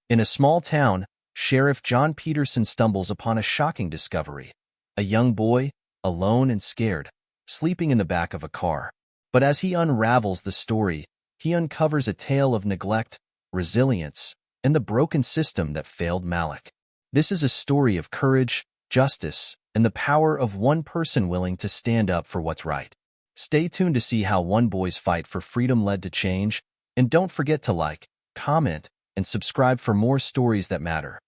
In a small town, Sheriff John Peterson stumbles upon a shocking discovery. A young boy, alone and scared, sleeping in the back of a car. But as he unravels the story, he uncovers a tale of neglect, resilience, and the broken system that failed Malik. This is a story of courage, justice, and the power of one person willing to stand up for what's right. Stay tuned to see how one boy's fight for freedom led to change, and don't forget to like, comment, and subscribe for more stories that matter.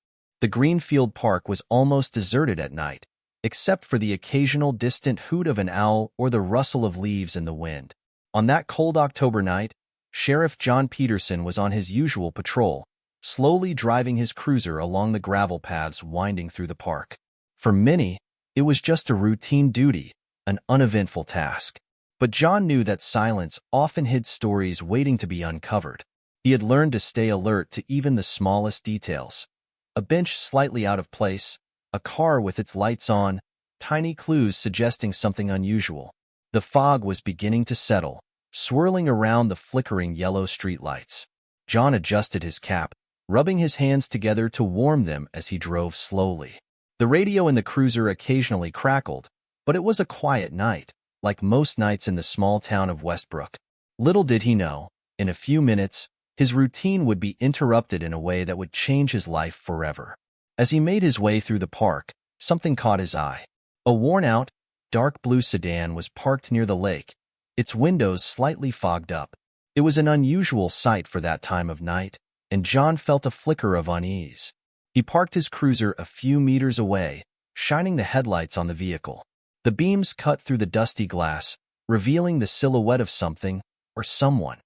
The Greenfield Park was almost deserted at night, except for the occasional distant hoot of an owl or the rustle of leaves in the wind. On that cold October night, Sheriff John Peterson was on his usual patrol, slowly driving his cruiser along the gravel paths winding through the park. For many, it was just a routine duty, an uneventful task. But John knew that silence often hid stories waiting to be uncovered. He had learned to stay alert to even the smallest details. A bench slightly out of place, a car with its lights on, tiny clues suggesting something unusual. The fog was beginning to settle, swirling around the flickering yellow streetlights. John adjusted his cap, rubbing his hands together to warm them as he drove slowly. The radio in the cruiser occasionally crackled, but it was a quiet night, like most nights in the small town of Westbrook. Little did he know, in a few minutes, his routine would be interrupted in a way that would change his life forever. As he made his way through the park, something caught his eye. A worn-out, dark blue sedan was parked near the lake, its windows slightly fogged up. It was an unusual sight for that time of night, and John felt a flicker of unease. He parked his cruiser a few meters away, shining the headlights on the vehicle. The beams cut through the dusty glass, revealing the silhouette of something, or someone,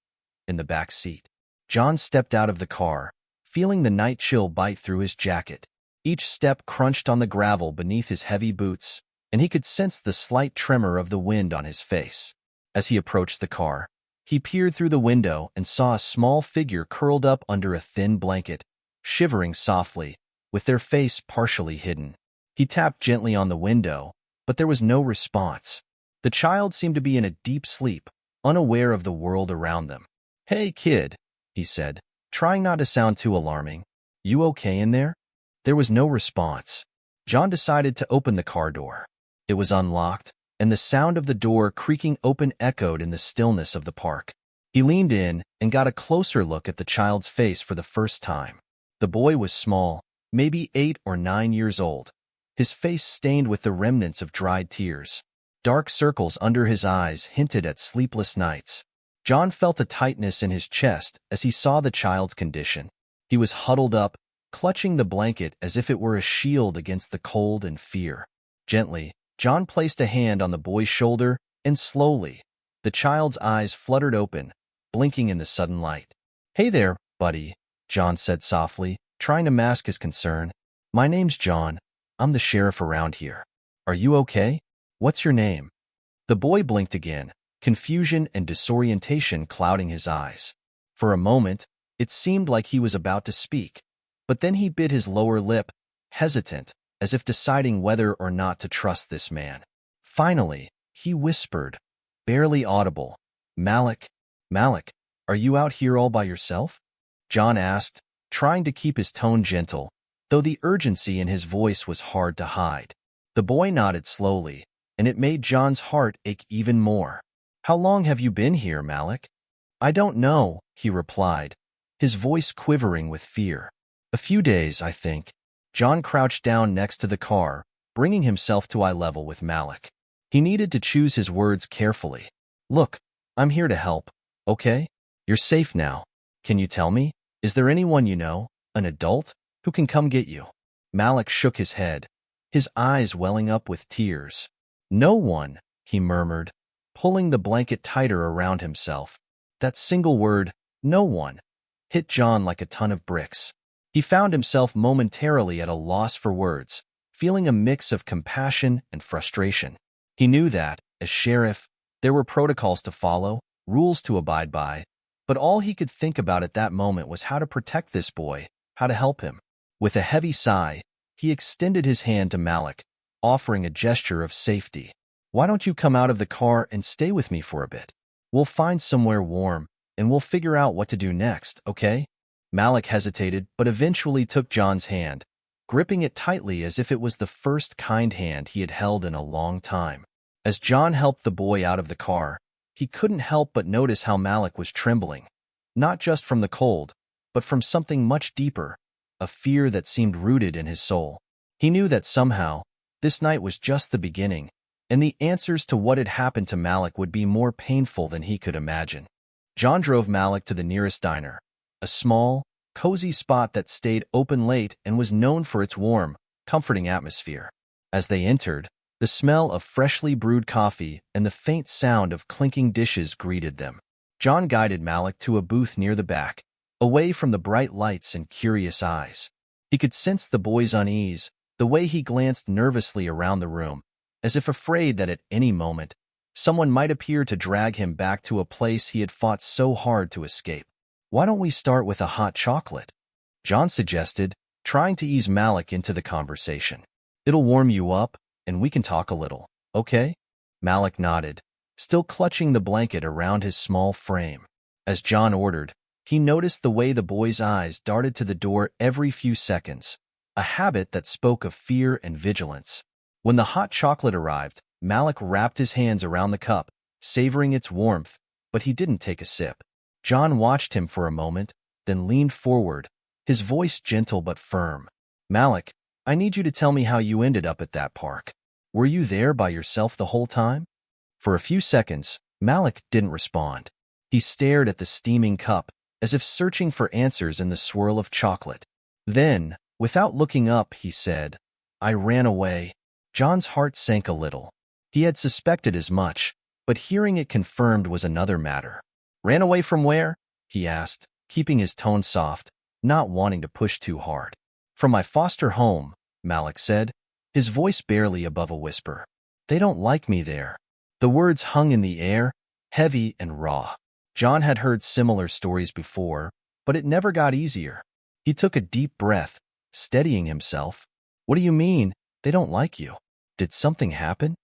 in the back seat. John stepped out of the car, feeling the night chill bite through his jacket. Each step crunched on the gravel beneath his heavy boots, and he could sense the slight tremor of the wind on his face. As he approached the car, he peered through the window and saw a small figure curled up under a thin blanket, shivering softly, with their face partially hidden. He tapped gently on the window, but there was no response. The child seemed to be in a deep sleep, unaware of the world around them. "Hey, kid," he said, trying not to sound too alarming. "You okay in there?" There was no response. John decided to open the car door. It was unlocked, and the sound of the door creaking open echoed in the stillness of the park. He leaned in and got a closer look at the child's face for the first time. The boy was small, maybe 8 or 9 years old, his face stained with the remnants of dried tears. Dark circles under his eyes hinted at sleepless nights. John felt a tightness in his chest as he saw the child's condition. He was huddled up, clutching the blanket as if it were a shield against the cold and fear. Gently, John placed a hand on the boy's shoulder, and slowly, the child's eyes fluttered open, blinking in the sudden light. "Hey there, buddy," John said softly, trying to mask his concern. "My name's John. I'm the sheriff around here. Are you okay? What's your name?" The boy blinked again, confusion and disorientation clouding his eyes. For a moment, it seemed like he was about to speak, but then he bit his lower lip, hesitant, as if deciding whether or not to trust this man. Finally, he whispered, barely audible, "Malik, Malik, are you out here all by yourself?" John asked, trying to keep his tone gentle, though the urgency in his voice was hard to hide. The boy nodded slowly, and it made John's heart ache even more. "How long have you been here, Malik?" "I don't know," he replied, his voice quivering with fear. "A few days, I think." John crouched down next to the car, bringing himself to eye level with Malik. He needed to choose his words carefully. "Look, I'm here to help, okay? You're safe now. Can you tell me, is there anyone you know, an adult, who can come get you?" Malik shook his head, his eyes welling up with tears. "No one," he murmured, pulling the blanket tighter around himself. That single word, "no one," hit John like a ton of bricks. He found himself momentarily at a loss for words, feeling a mix of compassion and frustration. He knew that, as sheriff, there were protocols to follow, rules to abide by, but all he could think about at that moment was how to protect this boy, how to help him. With a heavy sigh, he extended his hand to Malik, offering a gesture of safety. "Why don't you come out of the car and stay with me for a bit? We'll find somewhere warm, and we'll figure out what to do next, okay?" Malik hesitated, but eventually took John's hand, gripping it tightly as if it was the first kind hand he had held in a long time. As John helped the boy out of the car, he couldn't help but notice how Malik was trembling, not just from the cold, but from something much deeper, a fear that seemed rooted in his soul. He knew that somehow, this night was just the beginning, and the answers to what had happened to Malik would be more painful than he could imagine. John drove Malik to the nearest diner, a small, cozy spot that stayed open late and was known for its warm, comforting atmosphere. As they entered, the smell of freshly brewed coffee and the faint sound of clinking dishes greeted them. John guided Malik to a booth near the back, away from the bright lights and curious eyes. He could sense the boy's unease, the way he glanced nervously around the room, as if afraid that at any moment, someone might appear to drag him back to a place he had fought so hard to escape. "Why don't we start with a hot chocolate?" John suggested, trying to ease Malik into the conversation. "It'll warm you up, and we can talk a little, okay?" Malik nodded, still clutching the blanket around his small frame. As John ordered, he noticed the way the boy's eyes darted to the door every few seconds, a habit that spoke of fear and vigilance. When the hot chocolate arrived, Malik wrapped his hands around the cup, savoring its warmth, but he didn't take a sip. John watched him for a moment, then leaned forward, his voice gentle but firm. "Malik, I need you to tell me how you ended up at that park. Were you there by yourself the whole time?" For a few seconds, Malik didn't respond. He stared at the steaming cup, as if searching for answers in the swirl of chocolate. Then, without looking up, he said, "I ran away." John's heart sank a little. He had suspected as much, but hearing it confirmed was another matter. "Ran away from where?" he asked, keeping his tone soft, not wanting to push too hard. "From my foster home," Malik said, his voice barely above a whisper. "They don't like me there." The words hung in the air, heavy and raw. John had heard similar stories before, but it never got easier. He took a deep breath, steadying himself. "What do you mean, they don't like you? Did something happen?"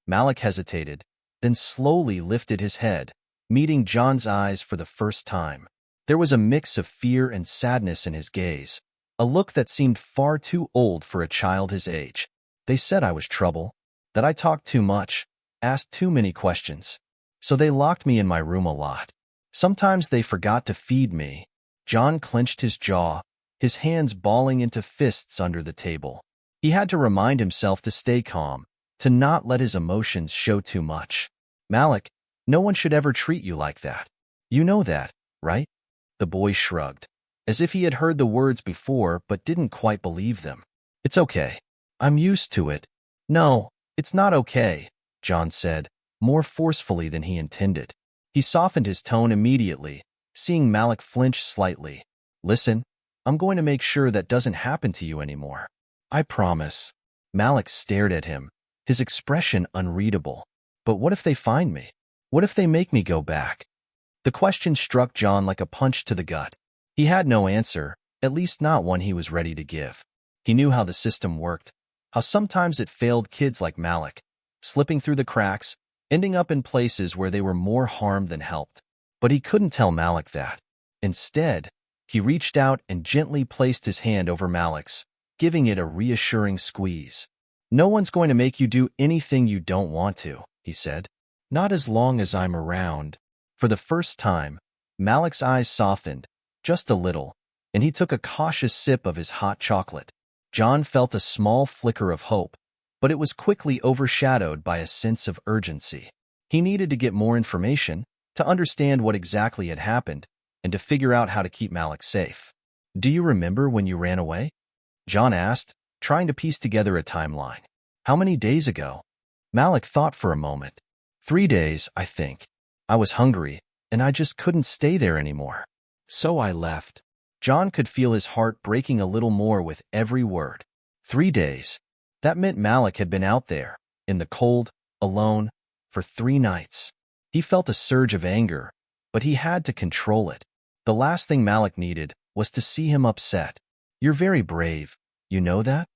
Malik hesitated, then slowly lifted his head, meeting John's eyes for the first time. There was a mix of fear and sadness in his gaze, a look that seemed far too old for a child his age. "They said I was trouble, that I talked too much, asked too many questions. So they locked me in my room a lot. Sometimes they forgot to feed me." John clenched his jaw, his hands balling into fists under the table. He had to remind himself to stay calm, to not let his emotions show too much. "Malik, no one should ever treat you like that. You know that, right?" The boy shrugged, as if he had heard the words before but didn't quite believe them. "It's okay. I'm used to it." "No, it's not okay," John said, more forcefully than he intended. He softened his tone immediately, seeing Malik flinch slightly. "Listen, I'm going to make sure that doesn't happen to you anymore. I promise." Malik stared at him, his expression unreadable. "But what if they find me? What if they make me go back?" The question struck John like a punch to the gut. He had no answer, at least not one he was ready to give. He knew how the system worked, how sometimes it failed kids like Malik, slipping through the cracks, ending up in places where they were more harmed than helped. But he couldn't tell Malik that. Instead, he reached out and gently placed his hand over Malik's, giving it a reassuring squeeze. "No one's going to make you do anything you don't want to," he said. "Not as long as I'm around." For the first time, Malik's eyes softened, just a little, and he took a cautious sip of his hot chocolate. John felt a small flicker of hope, but it was quickly overshadowed by a sense of urgency. He needed to get more information, to understand what exactly had happened, and to figure out how to keep Malik safe. "Do you remember when you ran away?" John asked, trying to piece together a timeline. "How many days ago?" Malik thought for a moment. 3 days, I think. I was hungry, and I just couldn't stay there anymore. So I left." John could feel his heart breaking a little more with every word. 3 days. That meant Malik had been out there, in the cold, alone, for 3 nights. He felt a surge of anger, but he had to control it. The last thing Malik needed was to see him upset. "You're very brave, you know that?"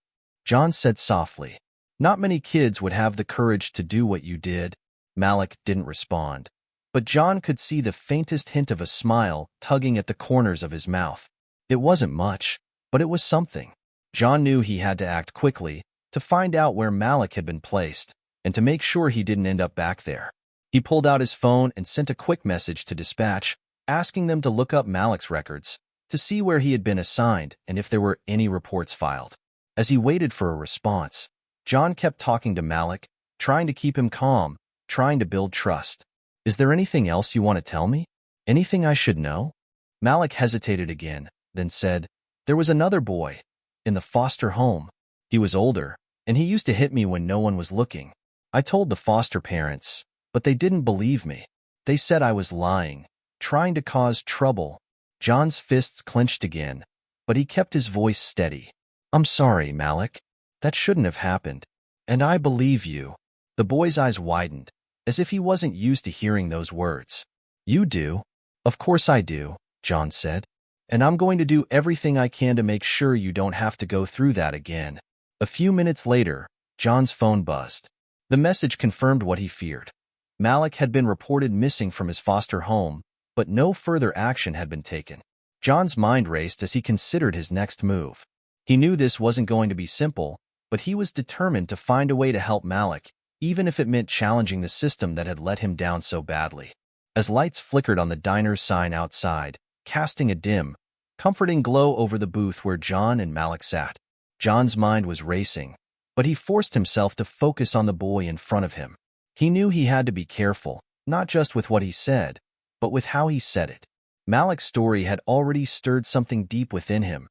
John said softly. "Not many kids would have the courage to do what you did." Malik didn't respond, but John could see the faintest hint of a smile tugging at the corners of his mouth. It wasn't much, but it was something. John knew he had to act quickly to find out where Malik had been placed and to make sure he didn't end up back there. He pulled out his phone and sent a quick message to dispatch, asking them to look up Malik's records to see where he had been assigned and if there were any reports filed. As he waited for a response, John kept talking to Malik, trying to keep him calm, trying to build trust. Is there anything else you want to tell me? Anything I should know? Malik hesitated again, then said, there was another boy in the foster home. He was older, and he used to hit me when no one was looking. I told the foster parents, but they didn't believe me. They said I was lying, trying to cause trouble. John's fists clenched again, but he kept his voice steady. I'm sorry, Malik. That shouldn't have happened. And I believe you. The boy's eyes widened, as if he wasn't used to hearing those words. You do? Of course I do, John said. And I'm going to do everything I can to make sure you don't have to go through that again. A few minutes later, John's phone buzzed. The message confirmed what he feared. Malik had been reported missing from his foster home, but no further action had been taken. John's mind raced as he considered his next move. He knew this wasn't going to be simple, but he was determined to find a way to help Malik, even if it meant challenging the system that had let him down so badly. As lights flickered on the diner's sign outside, casting a dim, comforting glow over the booth where John and Malik sat, John's mind was racing, but he forced himself to focus on the boy in front of him. He knew he had to be careful, not just with what he said, but with how he said it. Malik's story had already stirred something deep within him.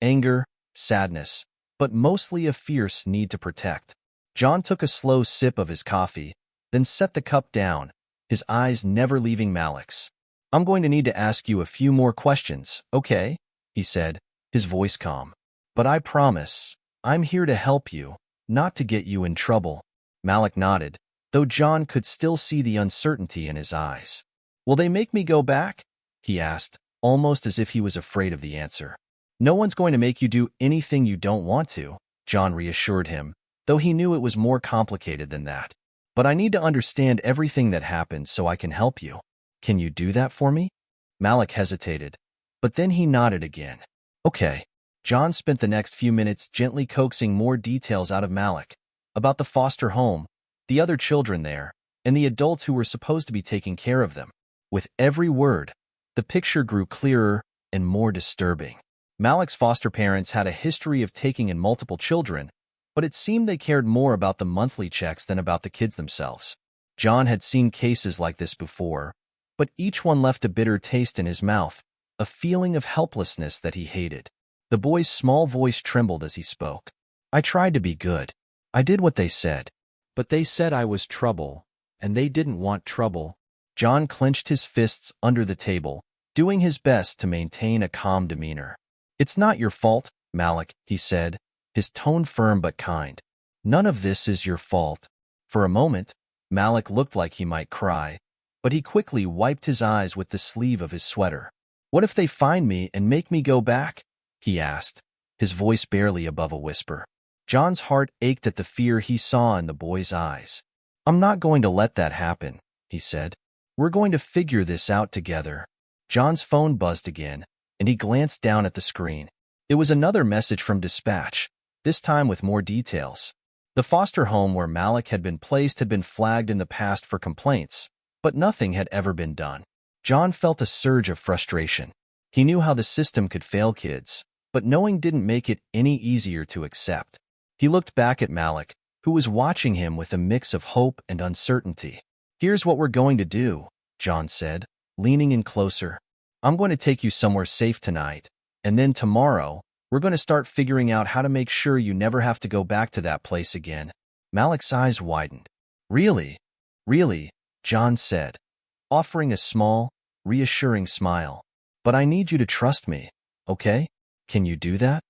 Anger, sadness, but mostly a fierce need to protect. John took a slow sip of his coffee, then set the cup down, his eyes never leaving Malik's. I'm going to need to ask you a few more questions, okay? He said, his voice calm. But I promise, I'm here to help you, not to get you in trouble. Malik nodded, though John could still see the uncertainty in his eyes. Will they make me go back? He asked, almost as if he was afraid of the answer. No one's going to make you do anything you don't want to, John reassured him, though he knew it was more complicated than that. But I need to understand everything that happened so I can help you. Can you do that for me? Malik hesitated, but then he nodded again. Okay. John spent the next few minutes gently coaxing more details out of Malik, about the foster home, the other children there, and the adults who were supposed to be taking care of them. With every word, the picture grew clearer and more disturbing. Malik's foster parents had a history of taking in multiple children, but it seemed they cared more about the monthly checks than about the kids themselves. John had seen cases like this before, but each one left a bitter taste in his mouth, a feeling of helplessness that he hated. The boy's small voice trembled as he spoke. I tried to be good. I did what they said. But they said I was trouble, and they didn't want trouble. John clenched his fists under the table, doing his best to maintain a calm demeanor. It's not your fault, Malik, he said, his tone firm but kind. None of this is your fault. For a moment, Malik looked like he might cry, but he quickly wiped his eyes with the sleeve of his sweater. What if they find me and make me go back? He asked, his voice barely above a whisper. John's heart ached at the fear he saw in the boy's eyes. I'm not going to let that happen, he said. We're going to figure this out together. John's phone buzzed again, and he glanced down at the screen. It was another message from dispatch, this time with more details. The foster home where Malik had been placed had been flagged in the past for complaints, but nothing had ever been done. John felt a surge of frustration. He knew how the system could fail kids, but knowing didn't make it any easier to accept. He looked back at Malik, who was watching him with a mix of hope and uncertainty. Here's what we're going to do, John said, leaning in closer. I'm going to take you somewhere safe tonight, and then tomorrow, we're going to start figuring out how to make sure you never have to go back to that place again. Malik's eyes widened. Really? Really? John said, offering a small, reassuring smile. But I need you to trust me, okay? Can you do that?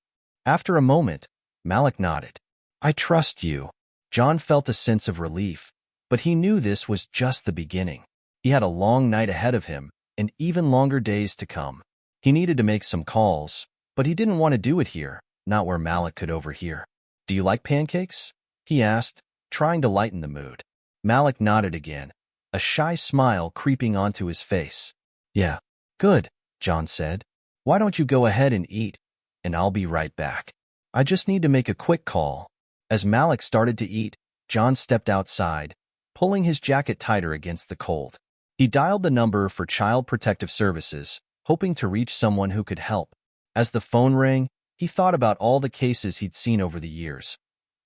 After a moment, Malik nodded. I trust you. John felt a sense of relief, but he knew this was just the beginning. He had a long night ahead of him, and even longer days to come. He needed to make some calls, but he didn't want to do it here, not where Malik could overhear. Do you like pancakes? He asked, trying to lighten the mood. Malik nodded again, a shy smile creeping onto his face. Yeah. Good, John said. Why don't you go ahead and eat, and I'll be right back. I just need to make a quick call. As Malik started to eat, John stepped outside, pulling his jacket tighter against the cold. He dialed the number for Child Protective Services, hoping to reach someone who could help. As the phone rang, he thought about all the cases he'd seen over the years.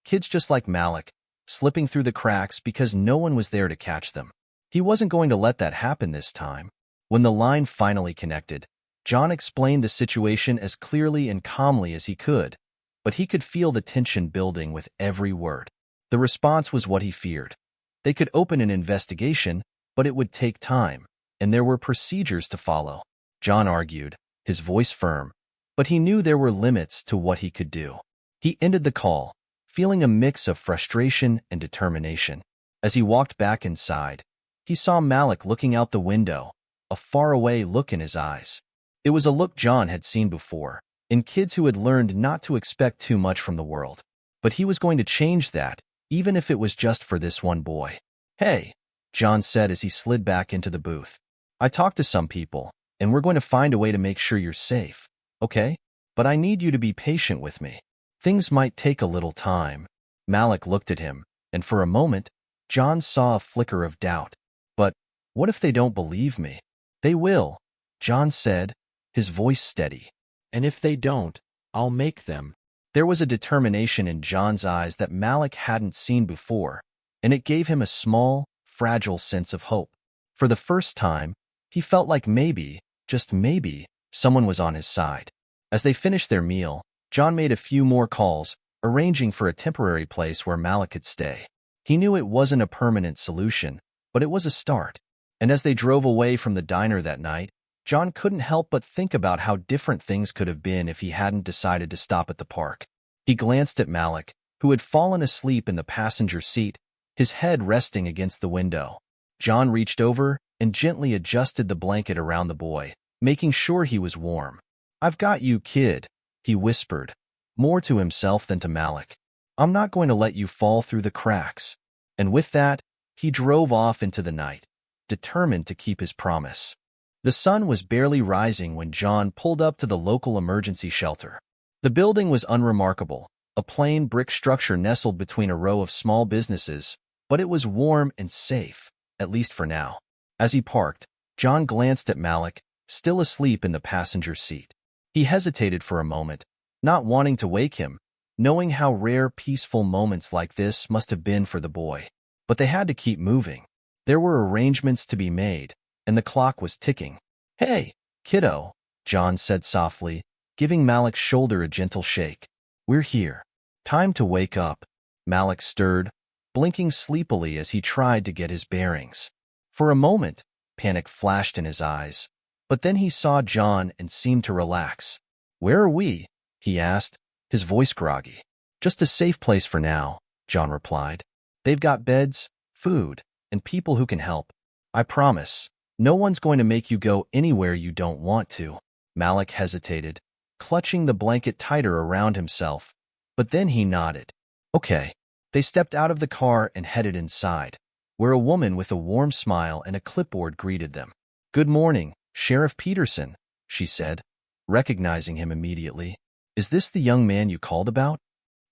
Kids just like Malik, slipping through the cracks because no one was there to catch them. He wasn't going to let that happen this time. When the line finally connected, John explained the situation as clearly and calmly as he could, but he could feel the tension building with every word. The response was what he feared. They could open an investigation, but it would take time, and there were procedures to follow. John argued, his voice firm, but he knew there were limits to what he could do. He ended the call, feeling a mix of frustration and determination. As he walked back inside, he saw Malik looking out the window, a faraway look in his eyes. It was a look John had seen before, in kids who had learned not to expect too much from the world. But he was going to change that, even if it was just for this one boy. "Hey," John said as he slid back into the booth. "I talked to some people, and we're going to find a way to make sure you're safe, okay? But I need you to be patient with me. Things might take a little time." Malik looked at him, and for a moment, John saw a flicker of doubt. "But what if they don't believe me?" "They will," John said, his voice steady. "And if they don't, I'll make them." There was a determination in John's eyes that Malik hadn't seen before, and it gave him a small, fragile sense of hope. For the first time, he felt like maybe, just maybe, someone was on his side. As they finished their meal, John made a few more calls, arranging for a temporary place where Malik could stay. He knew it wasn't a permanent solution, but it was a start. And as they drove away from the diner that night, John couldn't help but think about how different things could have been if he hadn't decided to stop at the park. He glanced at Malik, who had fallen asleep in the passenger seat, his head resting against the window. John reached over and gently adjusted the blanket around the boy, making sure he was warm. "I've got you, kid," he whispered, more to himself than to Malik. "I'm not going to let you fall through the cracks." And with that, he drove off into the night, determined to keep his promise. The sun was barely rising when John pulled up to the local emergency shelter. The building was unremarkable, a plain brick structure nestled between a row of small businesses, but it was warm and safe, at least for now. As he parked, John glanced at Malik, still asleep in the passenger seat. He hesitated for a moment, not wanting to wake him, knowing how rare peaceful moments like this must have been for the boy. But they had to keep moving. There were arrangements to be made, and the clock was ticking. "Hey, kiddo," John said softly, giving Malik's shoulder a gentle shake. "We're here. Time to wake up." Malik stirred, blinking sleepily as he tried to get his bearings. For a moment, panic flashed in his eyes, but then he saw John and seemed to relax. "Where are we?" he asked, his voice groggy. "Just a safe place for now," John replied. "They've got beds, food, and people who can help. I promise, no one's going to make you go anywhere you don't want to." Malik hesitated, clutching the blanket tighter around himself, but then he nodded. "Okay." They stepped out of the car and headed inside, where a woman with a warm smile and a clipboard greeted them. "Good morning, Sheriff Peterson," she said, recognizing him immediately. "Is this the young man you called about?"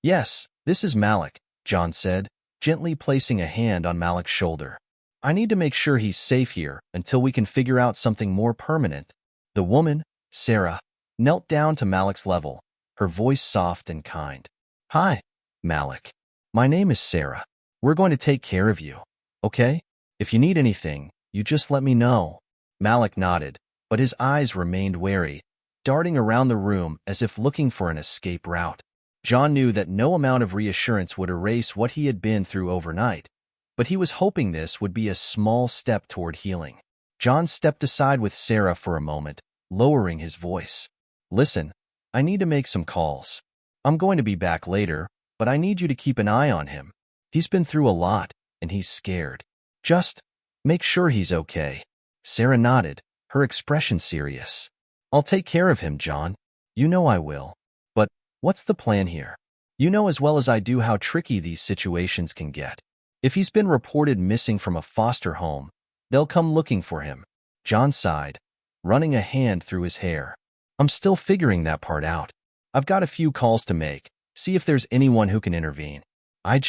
"Yes, this is Malik," John said, gently placing a hand on Malik's shoulder. "I need to make sure he's safe here until we can figure out something more permanent." The woman, Sarah, knelt down to Malik's level, her voice soft and kind. "Hi, Malik. My name is Sarah. We're going to take care of you, okay? If you need anything, you just let me know." Malik nodded, but his eyes remained wary, darting around the room as if looking for an escape route. John knew that no amount of reassurance would erase what he had been through overnight, but he was hoping this would be a small step toward healing. John stepped aside with Sarah for a moment, lowering his voice. "Listen, I need to make some calls. I'm going to be back later, but I need you to keep an eye on him. He's been through a lot, and he's scared. Just make sure he's okay." Sarah nodded, her expression serious. "I'll take care of him, John. You know I will. But what's the plan here? You know as well as I do how tricky these situations can get. If he's been reported missing from a foster home, they'll come looking for him." John sighed, running a hand through his hair. I'm still figuring that part out. I've got a few calls to make, see if there's anyone who can intervene. I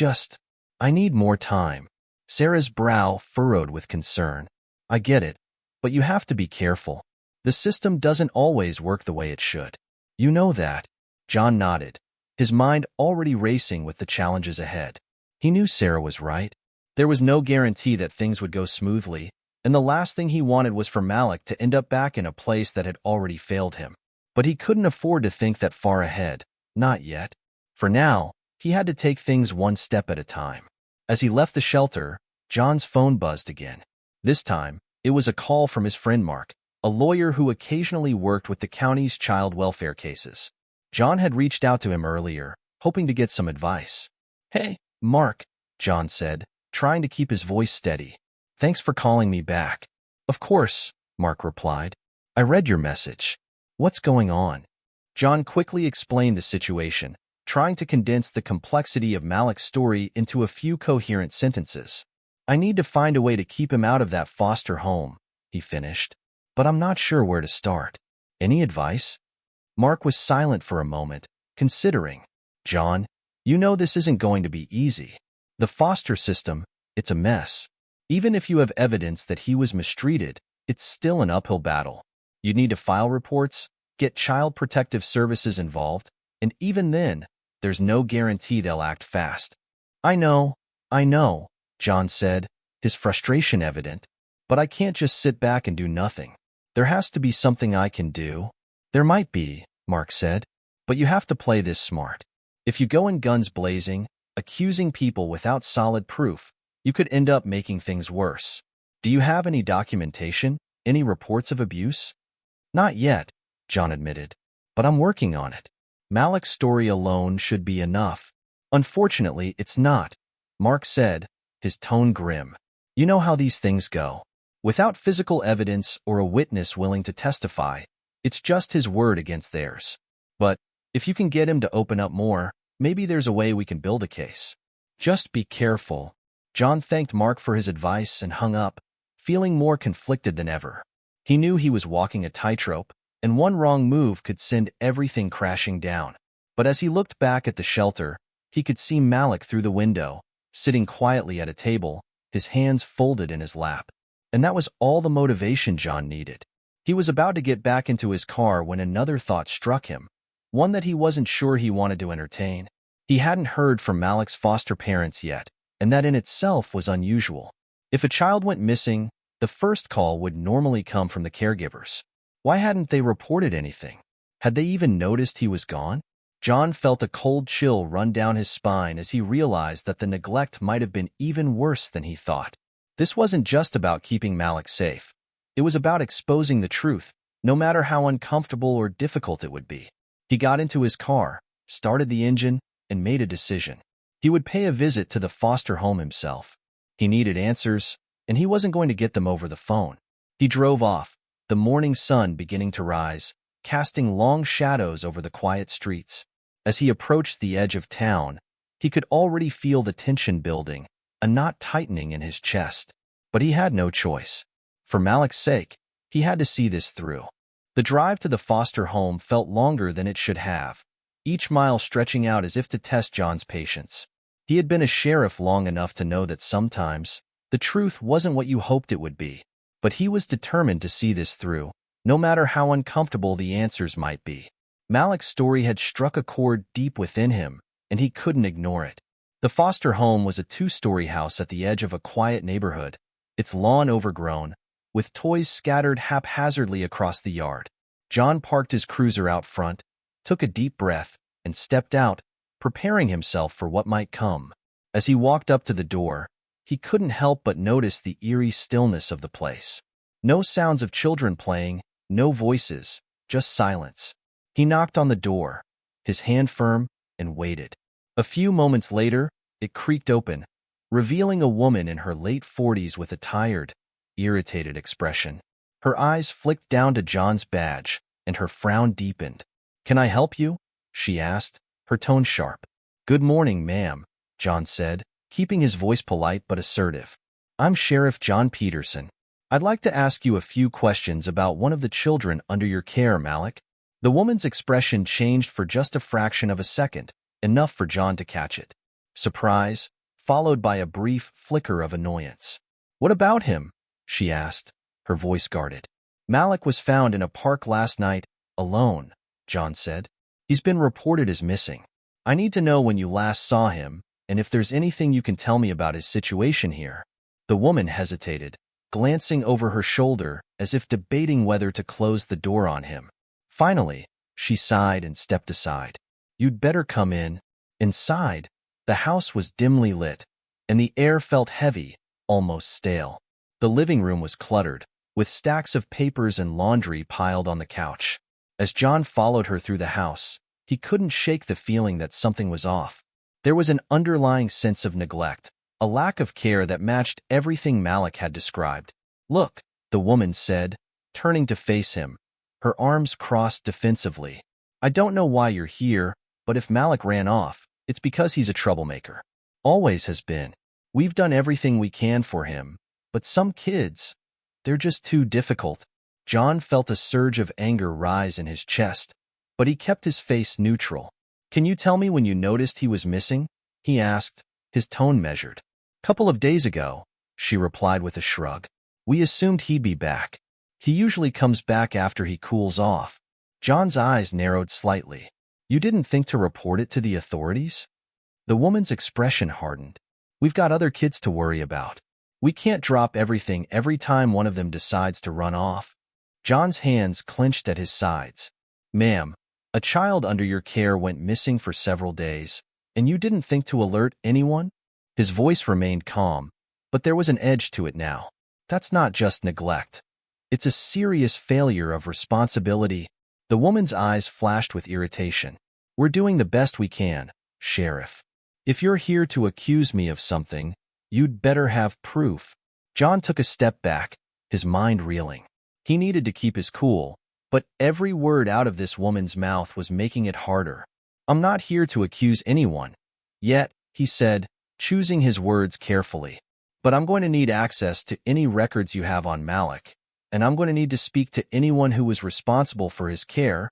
need more time. Sarah's brow furrowed with concern. I get it, but you have to be careful. The system doesn't always work the way it should. You know that. John nodded, his mind already racing with the challenges ahead. He knew Sarah was right. There was no guarantee that things would go smoothly, and the last thing he wanted was for Malik to end up back in a place that had already failed him. But he couldn't afford to think that far ahead. Not yet. For now, he had to take things one step at a time. As he left the shelter, John's phone buzzed again. This time, it was a call from his friend Mark, a lawyer who occasionally worked with the county's child welfare cases. John had reached out to him earlier, hoping to get some advice. Hey, Mark, John said, trying to keep his voice steady. Thanks for calling me back. Of course, Mark replied. I read your message. What's going on? John quickly explained the situation, trying to condense the complexity of Malik's story into a few coherent sentences. I need to find a way to keep him out of that foster home, he finished. But I'm not sure where to start. Any advice? Mark was silent for a moment, considering. John, you know this isn't going to be easy. The foster system, it's a mess. Even if you have evidence that he was mistreated, it's still an uphill battle. You need to file reports, get Child Protective Services involved, and even then, there's no guarantee they'll act fast. I know, John said, his frustration evident. But I can't just sit back and do nothing. There has to be something I can do. There might be, Mark said, but you have to play this smart. If you go in guns blazing, accusing people without solid proof, you could end up making things worse. Do you have any documentation? Any reports of abuse? Not yet, John admitted, but I'm working on it. Malik's story alone should be enough. Unfortunately, it's not, Mark said, his tone grim. You know how these things go. Without physical evidence or a witness willing to testify, it's just his word against theirs. But if you can get him to open up more, maybe there's a way we can build a case. Just be careful. John thanked Mark for his advice and hung up, feeling more conflicted than ever. He knew he was walking a tightrope, and one wrong move could send everything crashing down. But as he looked back at the shelter, he could see Malik through the window, sitting quietly at a table, his hands folded in his lap. And that was all the motivation John needed. He was about to get back into his car when another thought struck him, one that he wasn't sure he wanted to entertain. He hadn't heard from Malik's foster parents yet, and that in itself was unusual. If a child went missing, the first call would normally come from the caregivers. Why hadn't they reported anything? Had they even noticed he was gone? John felt a cold chill run down his spine as he realized that the neglect might have been even worse than he thought. This wasn't just about keeping Malik safe. It was about exposing the truth, no matter how uncomfortable or difficult it would be. He got into his car, started the engine, and made a decision. He would pay a visit to the foster home himself. He needed answers, and he wasn't going to get them over the phone. He drove off, the morning sun beginning to rise, casting long shadows over the quiet streets. As he approached the edge of town, he could already feel the tension building, a knot tightening in his chest. But he had no choice. For Malik's sake, he had to see this through. The drive to the foster home felt longer than it should have, each mile stretching out as if to test John's patience. He had been a sheriff long enough to know that sometimes the truth wasn't what you hoped it would be. But he was determined to see this through, no matter how uncomfortable the answers might be. Malik's story had struck a chord deep within him, and he couldn't ignore it. The foster home was a two-story house at the edge of a quiet neighborhood, its lawn overgrown, with toys scattered haphazardly across the yard. John parked his cruiser out front, took a deep breath, and stepped out, preparing himself for what might come. As he walked up to the door, he couldn't help but notice the eerie stillness of the place. No sounds of children playing, no voices, just silence. He knocked on the door, his hand firm, and waited. A few moments later, it creaked open, revealing a woman in her late 40s with a tired, irritated expression. Her eyes flicked down to John's badge, and her frown deepened. "Can I help you?" she asked, her tone sharp. "Good morning, ma'am," John said, keeping his voice polite but assertive. "I'm Sheriff John Peterson. I'd like to ask you a few questions about one of the children under your care, Malik." The woman's expression changed for just a fraction of a second, enough for John to catch it. Surprise, followed by a brief flicker of annoyance. "What about him?" she asked, her voice guarded. "Malik was found in a park last night, alone," John said. "He's been reported as missing. I need to know when you last saw him, and if there's anything you can tell me about his situation here." The woman hesitated, glancing over her shoulder as if debating whether to close the door on him. Finally, she sighed and stepped aside. "You'd better come in." Inside, the house was dimly lit, and the air felt heavy, almost stale. The living room was cluttered, with stacks of papers and laundry piled on the couch. As John followed her through the house, he couldn't shake the feeling that something was off. There was an underlying sense of neglect, a lack of care that matched everything Malik had described. "Look," the woman said, turning to face him, her arms crossed defensively. "I don't know why you're here, but if Malik ran off, it's because he's a troublemaker. Always has been. We've done everything we can for him, but some kids, they're just too difficult." John felt a surge of anger rise in his chest, but he kept his face neutral. "Can you tell me when you noticed he was missing?" he asked, his tone measured. "Couple of days ago," she replied with a shrug. "We assumed he'd be back. He usually comes back after he cools off." John's eyes narrowed slightly. "You didn't think to report it to the authorities?" The woman's expression hardened. "We've got other kids to worry about. We can't drop everything every time one of them decides to run off." John's hands clenched at his sides. "Ma'am, a child under your care went missing for several days, and you didn't think to alert anyone?" His voice remained calm, but there was an edge to it now. "That's not just neglect. It's a serious failure of responsibility." The woman's eyes flashed with irritation. "We're doing the best we can, Sheriff. If you're here to accuse me of something, you'd better have proof." John took a step back, his mind reeling. He needed to keep his cool, but every word out of this woman's mouth was making it harder. "I'm not here to accuse anyone yet," he said, choosing his words carefully. "But I'm going to need access to any records you have on Malik, and I'm going to need to speak to anyone who was responsible for his care."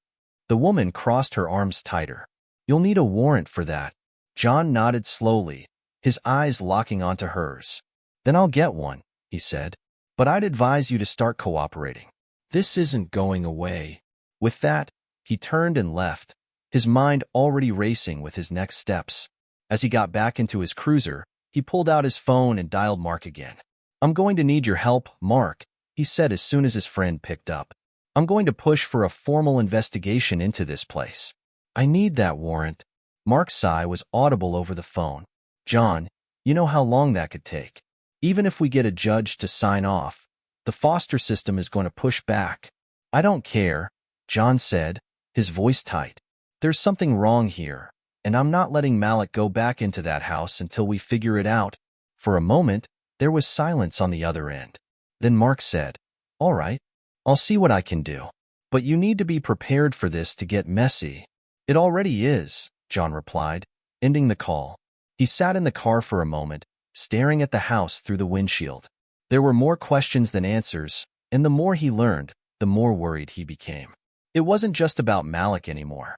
The woman crossed her arms tighter. "You'll need a warrant for that." John nodded slowly, his eyes locking onto hers. "Then I'll get one," he said. "But I'd advise you to start cooperating. This isn't going away." With that, he turned and left, his mind already racing with his next steps. As he got back into his cruiser, he pulled out his phone and dialed Mark again. "I'm going to need your help, Mark," he said as soon as his friend picked up. "I'm going to push for a formal investigation into this place. I need that warrant." Mark's sigh was audible over the phone. "John, you know how long that could take. Even if we get a judge to sign off, the foster system is going to push back." "I don't care," John said, his voice tight. "There's something wrong here, and I'm not letting Malik go back into that house until we figure it out." For a moment, there was silence on the other end. Then Mark said, "All right, I'll see what I can do. But you need to be prepared for this to get messy." "It already is," John replied, ending the call. He sat in the car for a moment, staring at the house through the windshield. There were more questions than answers, and the more he learned, the more worried he became. It wasn't just about Malik anymore.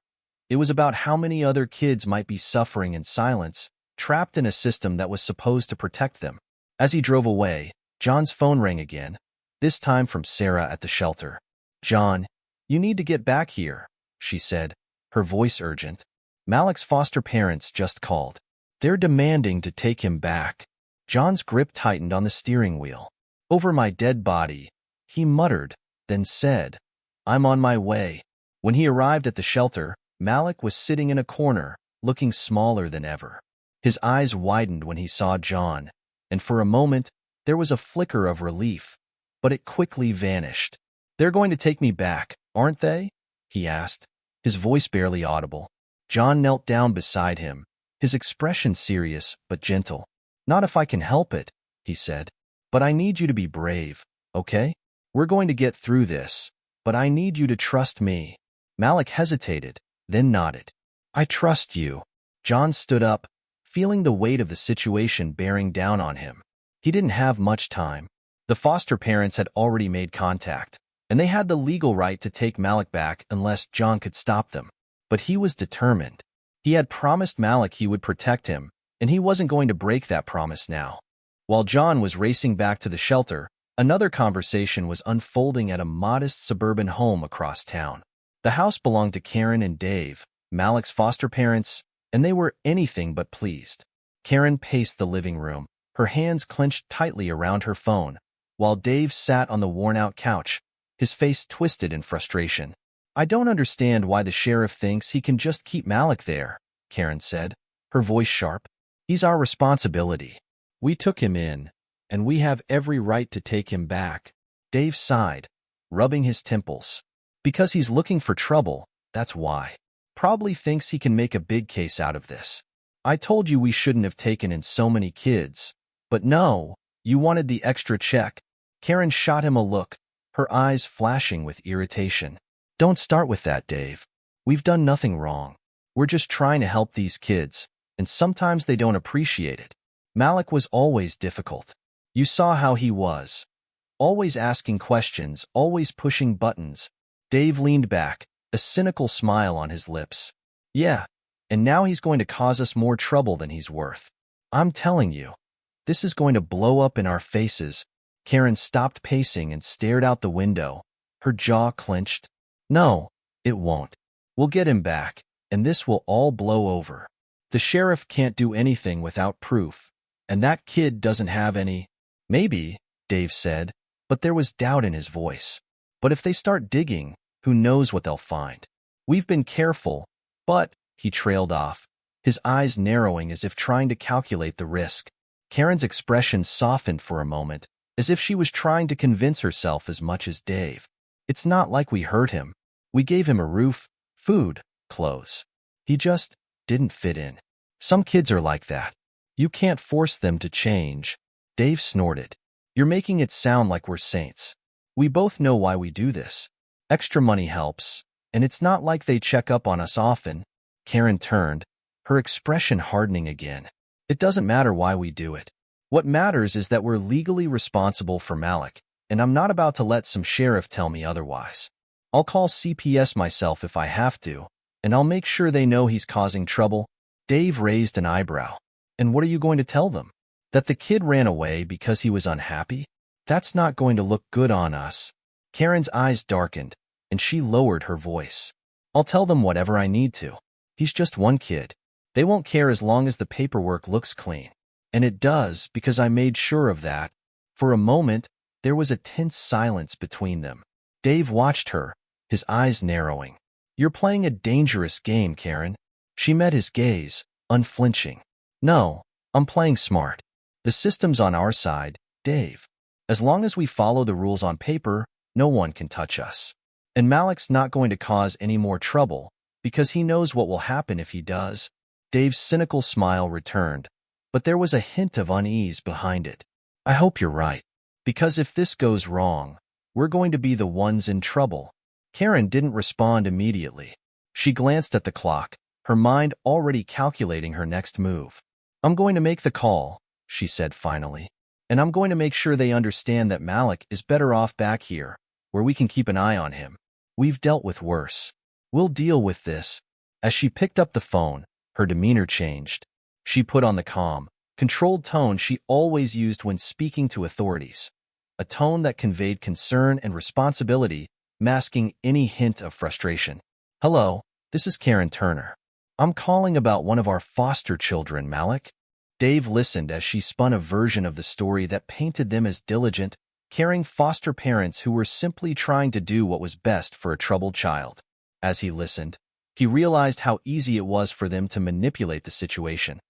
It was about how many other kids might be suffering in silence, trapped in a system that was supposed to protect them. As he drove away, John's phone rang again, this time from Sarah at the shelter. "John, you need to get back here," she said, her voice urgent. "Malik's foster parents just called. They're demanding to take him back." John's grip tightened on the steering wheel. "Over my dead body," he muttered, then said, "I'm on my way." When he arrived at the shelter, Malik was sitting in a corner, looking smaller than ever. His eyes widened when he saw John, and for a moment, there was a flicker of relief, but it quickly vanished. "They're going to take me back, aren't they?" he asked, his voice barely audible. John knelt down beside him, his expression serious but gentle. "Not if I can help it," he said. "But I need you to be brave, okay? We're going to get through this, but I need you to trust me." Malik hesitated, then nodded. "I trust you." John stood up, feeling the weight of the situation bearing down on him. He didn't have much time. The foster parents had already made contact, and they had the legal right to take Malik back unless John could stop them. But he was determined. He had promised Malik he would protect him, and he wasn't going to break that promise now. While John was racing back to the shelter, another conversation was unfolding at a modest suburban home across town. The house belonged to Karen and Dave, Malik's foster parents, and they were anything but pleased. Karen paced the living room, her hands clenched tightly around her phone, while Dave sat on the worn-out couch, his face twisted in frustration. "I don't understand why the sheriff thinks he can just keep Malik there," Karen said, her voice sharp. "He's our responsibility. We took him in, and we have every right to take him back." Dave sighed, rubbing his temples. "Because he's looking for trouble, that's why. Probably thinks he can make a big case out of this. I told you we shouldn't have taken in so many kids. But no, you wanted the extra check." Karen shot him a look, her eyes flashing with irritation. "Don't start with that, Dave. We've done nothing wrong. We're just trying to help these kids, and sometimes they don't appreciate it. Malik was always difficult. You saw how he was. Always asking questions, always pushing buttons." Dave leaned back, a cynical smile on his lips. "Yeah, and now he's going to cause us more trouble than he's worth. I'm telling you, this is going to blow up in our faces." Karen stopped pacing and stared out the window, her jaw clenched. "No, it won't. We'll get him back, and this will all blow over. The sheriff can't do anything without proof, and that kid doesn't have any." "Maybe," Dave said, but there was doubt in his voice. "But if they start digging, who knows what they'll find. We've been careful, but," he trailed off, his eyes narrowing as if trying to calculate the risk. Karen's expression softened for a moment, as if she was trying to convince herself as much as Dave. "It's not like we hurt him. We gave him a roof, food, clothes. He just didn't fit in. Some kids are like that. You can't force them to change." Dave snorted. "You're making it sound like we're saints. We both know why we do this. Extra money helps, and it's not like they check up on us often." Karen turned, her expression hardening again. "It doesn't matter why we do it. What matters is that we're legally responsible for Malik, and I'm not about to let some sheriff tell me otherwise. I'll call CPS myself if I have to, and I'll make sure they know he's causing trouble." Dave raised an eyebrow. "And what are you going to tell them? That the kid ran away because he was unhappy? That's not going to look good on us." Karen's eyes darkened, and she lowered her voice. "I'll tell them whatever I need to. He's just one kid. They won't care as long as the paperwork looks clean. And it does, because I made sure of that." For a moment, there was a tense silence between them. Dave watched her, his eyes narrowing. "You're playing a dangerous game, Karen." She met his gaze, unflinching. "No, I'm playing smart. The system's on our side, Dave. As long as we follow the rules on paper, no one can touch us. And Malik's not going to cause any more trouble, because he knows what will happen if he does." Dave's cynical smile returned, but there was a hint of unease behind it. "I hope you're right, because if this goes wrong, we're going to be the ones in trouble." Karen didn't respond immediately. She glanced at the clock, her mind already calculating her next move. "I'm going to make the call," she said finally, "and I'm going to make sure they understand that Malik is better off back here, where we can keep an eye on him. We've dealt with worse. We'll deal with this." As she picked up the phone, her demeanor changed. She put on the calm, controlled tone she always used when speaking to authorities, a tone that conveyed concern and responsibility, masking any hint of frustration. "Hello, this is Karen Turner. I'm calling about one of our foster children, Malik." Dave listened as she spun a version of the story that painted them as diligent, caring foster parents who were simply trying to do what was best for a troubled child. As he listened, he realized how easy it was for them to manipulate the situation,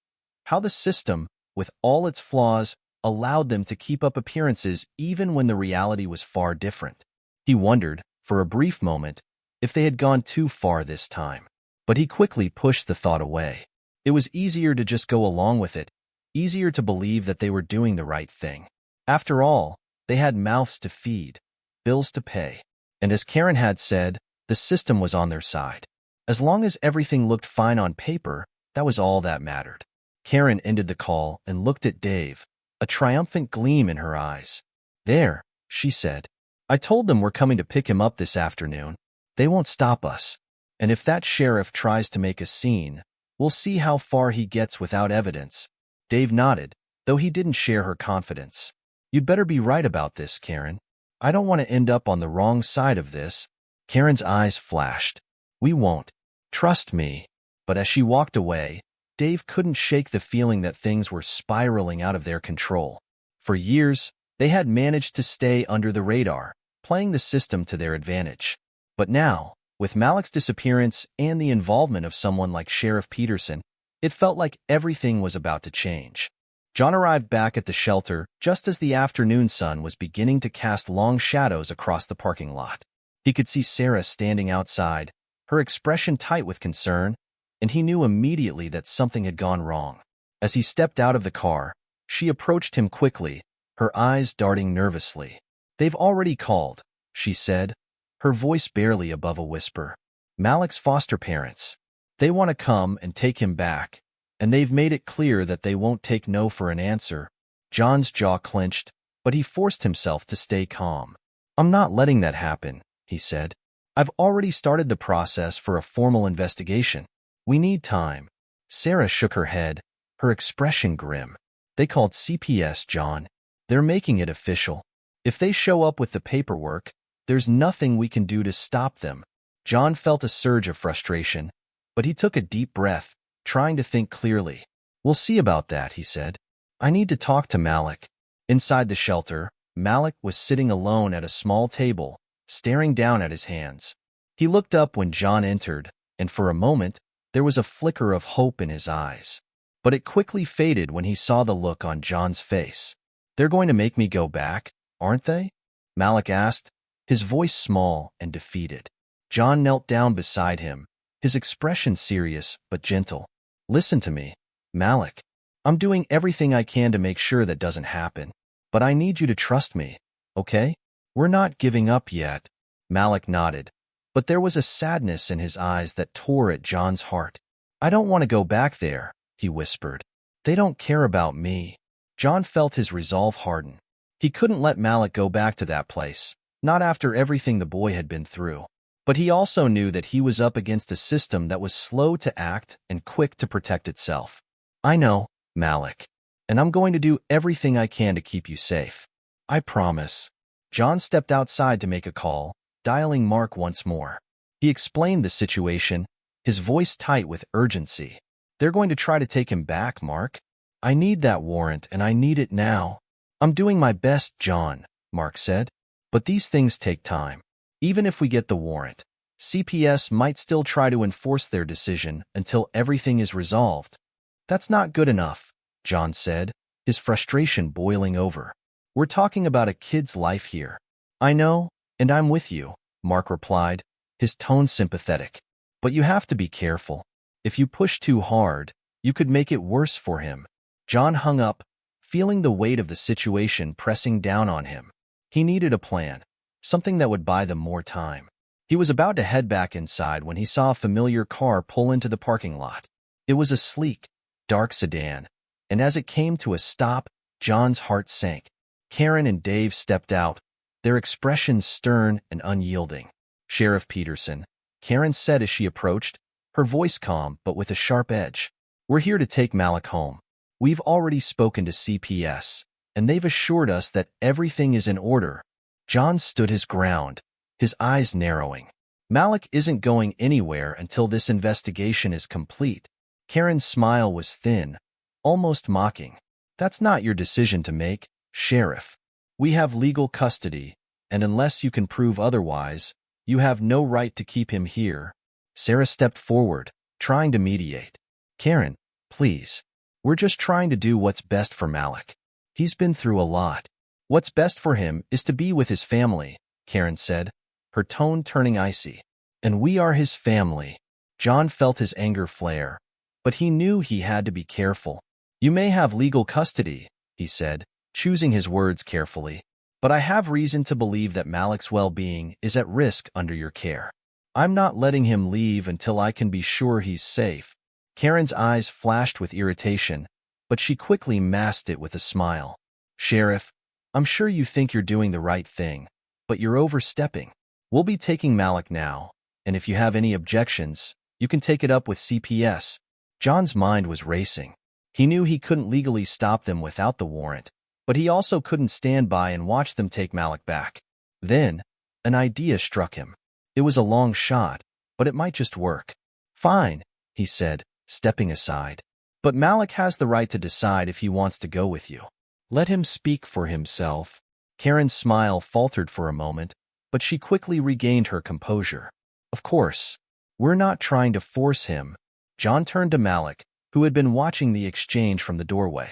how the system, with all its flaws, allowed them to keep up appearances even when the reality was far different. He wondered, for a brief moment, if they had gone too far this time. But he quickly pushed the thought away. It was easier to just go along with it, easier to believe that they were doing the right thing. After all, they had mouths to feed, bills to pay, and as Karen had said, the system was on their side. As long as everything looked fine on paper, that was all that mattered. Karen ended the call and looked at Dave, a triumphant gleam in her eyes. "There," she said. I told them we're coming to pick him up this afternoon. They won't stop us. And if that sheriff tries to make a scene, we'll see how far he gets without evidence. Dave nodded, though he didn't share her confidence. You'd better be right about this, Karen. I don't want to end up on the wrong side of this. Karen's eyes flashed. We won't. Trust me. But as she walked away, Dave couldn't shake the feeling that things were spiraling out of their control. For years, they had managed to stay under the radar, playing the system to their advantage. But now, with Malik's disappearance and the involvement of someone like Sheriff Peterson, it felt like everything was about to change. John arrived back at the shelter just as the afternoon sun was beginning to cast long shadows across the parking lot. He could see Sarah standing outside, her expression tight with concern, and he knew immediately that something had gone wrong. As he stepped out of the car, she approached him quickly, her eyes darting nervously. They've already called, she said, her voice barely above a whisper. Malik's foster parents. They want to come and take him back, and they've made it clear that they won't take no for an answer. John's jaw clenched, but he forced himself to stay calm. I'm not letting that happen, he said. I've already started the process for a formal investigation. We need time. Sarah shook her head, her expression grim. They called CPS, John. They're making it official. If they show up with the paperwork, there's nothing we can do to stop them. John felt a surge of frustration, but he took a deep breath, trying to think clearly. We'll see about that, he said. I need to talk to Malik. Inside the shelter, Malik was sitting alone at a small table, staring down at his hands. He looked up when John entered, and for a moment, there was a flicker of hope in his eyes. But it quickly faded when he saw the look on John's face. They're going to make me go back, aren't they? Malik asked, his voice small and defeated. John knelt down beside him, his expression serious but gentle. Listen to me, Malik. I'm doing everything I can to make sure that doesn't happen. But I need you to trust me, okay? We're not giving up yet. Malik nodded, but there was a sadness in his eyes that tore at John's heart. I don't want to go back there, he whispered. They don't care about me. John felt his resolve harden. He couldn't let Malik go back to that place, not after everything the boy had been through. But he also knew that he was up against a system that was slow to act and quick to protect itself. I know, Malik, and I'm going to do everything I can to keep you safe. I promise. John stepped outside to make a call, dialing Mark once more. He explained the situation, his voice tight with urgency. They're going to try to take him back, Mark. I need that warrant, and I need it now. I'm doing my best, John, Mark said. But these things take time. Even if we get the warrant, CPS might still try to enforce their decision until everything is resolved. That's not good enough, John said, his frustration boiling over. We're talking about a kid's life here. I know, and I'm with you, Mark replied, his tone sympathetic. But you have to be careful. If you push too hard, you could make it worse for him. John hung up, feeling the weight of the situation pressing down on him. He needed a plan, something that would buy them more time. He was about to head back inside when he saw a familiar car pull into the parking lot. It was a sleek, dark sedan, and as it came to a stop, John's heart sank. Karen and Dave stepped out, their expressions stern and unyielding. Sheriff Peterson, Karen said as she approached, her voice calm but with a sharp edge. We're here to take Malik home. We've already spoken to CPS, and they've assured us that everything is in order. John stood his ground, his eyes narrowing. Malik isn't going anywhere until this investigation is complete. Karen's smile was thin, almost mocking. That's not your decision to make, Sheriff. We have legal custody, and unless you can prove otherwise, you have no right to keep him here. Sarah stepped forward, trying to mediate. Karen, please. We're just trying to do what's best for Malik. He's been through a lot. What's best for him is to be with his family, Karen said, her tone turning icy. And we are his family. John felt his anger flare, but he knew he had to be careful. You may have legal custody, he said, choosing his words carefully, but I have reason to believe that Malik's well-being is at risk under your care. I'm not letting him leave until I can be sure he's safe. Karen's eyes flashed with irritation, but she quickly masked it with a smile. Sheriff, I'm sure you think you're doing the right thing, but you're overstepping. We'll be taking Malik now, and if you have any objections, you can take it up with CPS. John's mind was racing. He knew he couldn't legally stop them without the warrant, but he also couldn't stand by and watch them take Malik back. Then, an idea struck him. It was a long shot, but it might just work. Fine, he said, stepping aside. But Malik has the right to decide if he wants to go with you. Let him speak for himself. Karen's smile faltered for a moment, but she quickly regained her composure. Of course, we're not trying to force him. John turned to Malik, who had been watching the exchange from the doorway.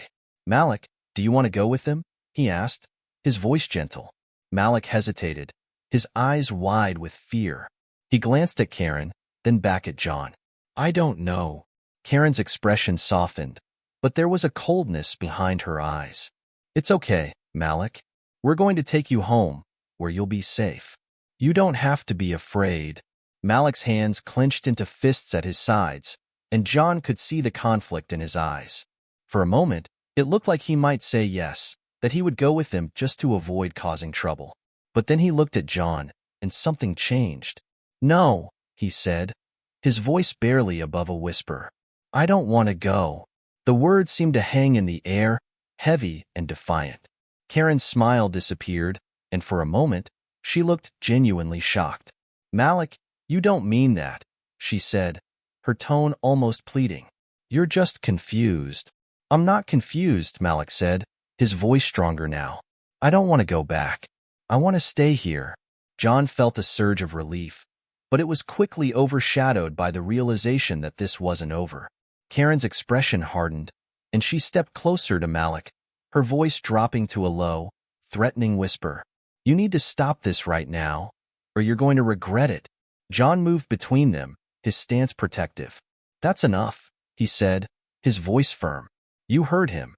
Malik, do you want to go with them? He asked, his voice gentle. Malik hesitated, his eyes wide with fear. He glanced at Karen, then back at John. I don't know. Karen's expression softened, but there was a coldness behind her eyes. It's okay, Malik. We're going to take you home, where you'll be safe. You don't have to be afraid. Malik's hands clenched into fists at his sides, and John could see the conflict in his eyes. For a moment, it looked like he might say yes, that he would go with them just to avoid causing trouble. But then he looked at John, and something changed. No, he said, his voice barely above a whisper. I don't want to go. The words seemed to hang in the air, heavy and defiant. Karen's smile disappeared, and for a moment, she looked genuinely shocked. Malik, you don't mean that, she said, her tone almost pleading. You're just confused. I'm not confused, Malik said, his voice stronger now. I don't want to go back. I want to stay here. John felt a surge of relief, but it was quickly overshadowed by the realization that this wasn't over. Karen's expression hardened, and she stepped closer to Malik, her voice dropping to a low, threatening whisper. You need to stop this right now, or you're going to regret it. John moved between them, his stance protective. That's enough, he said, his voice firm. You heard him.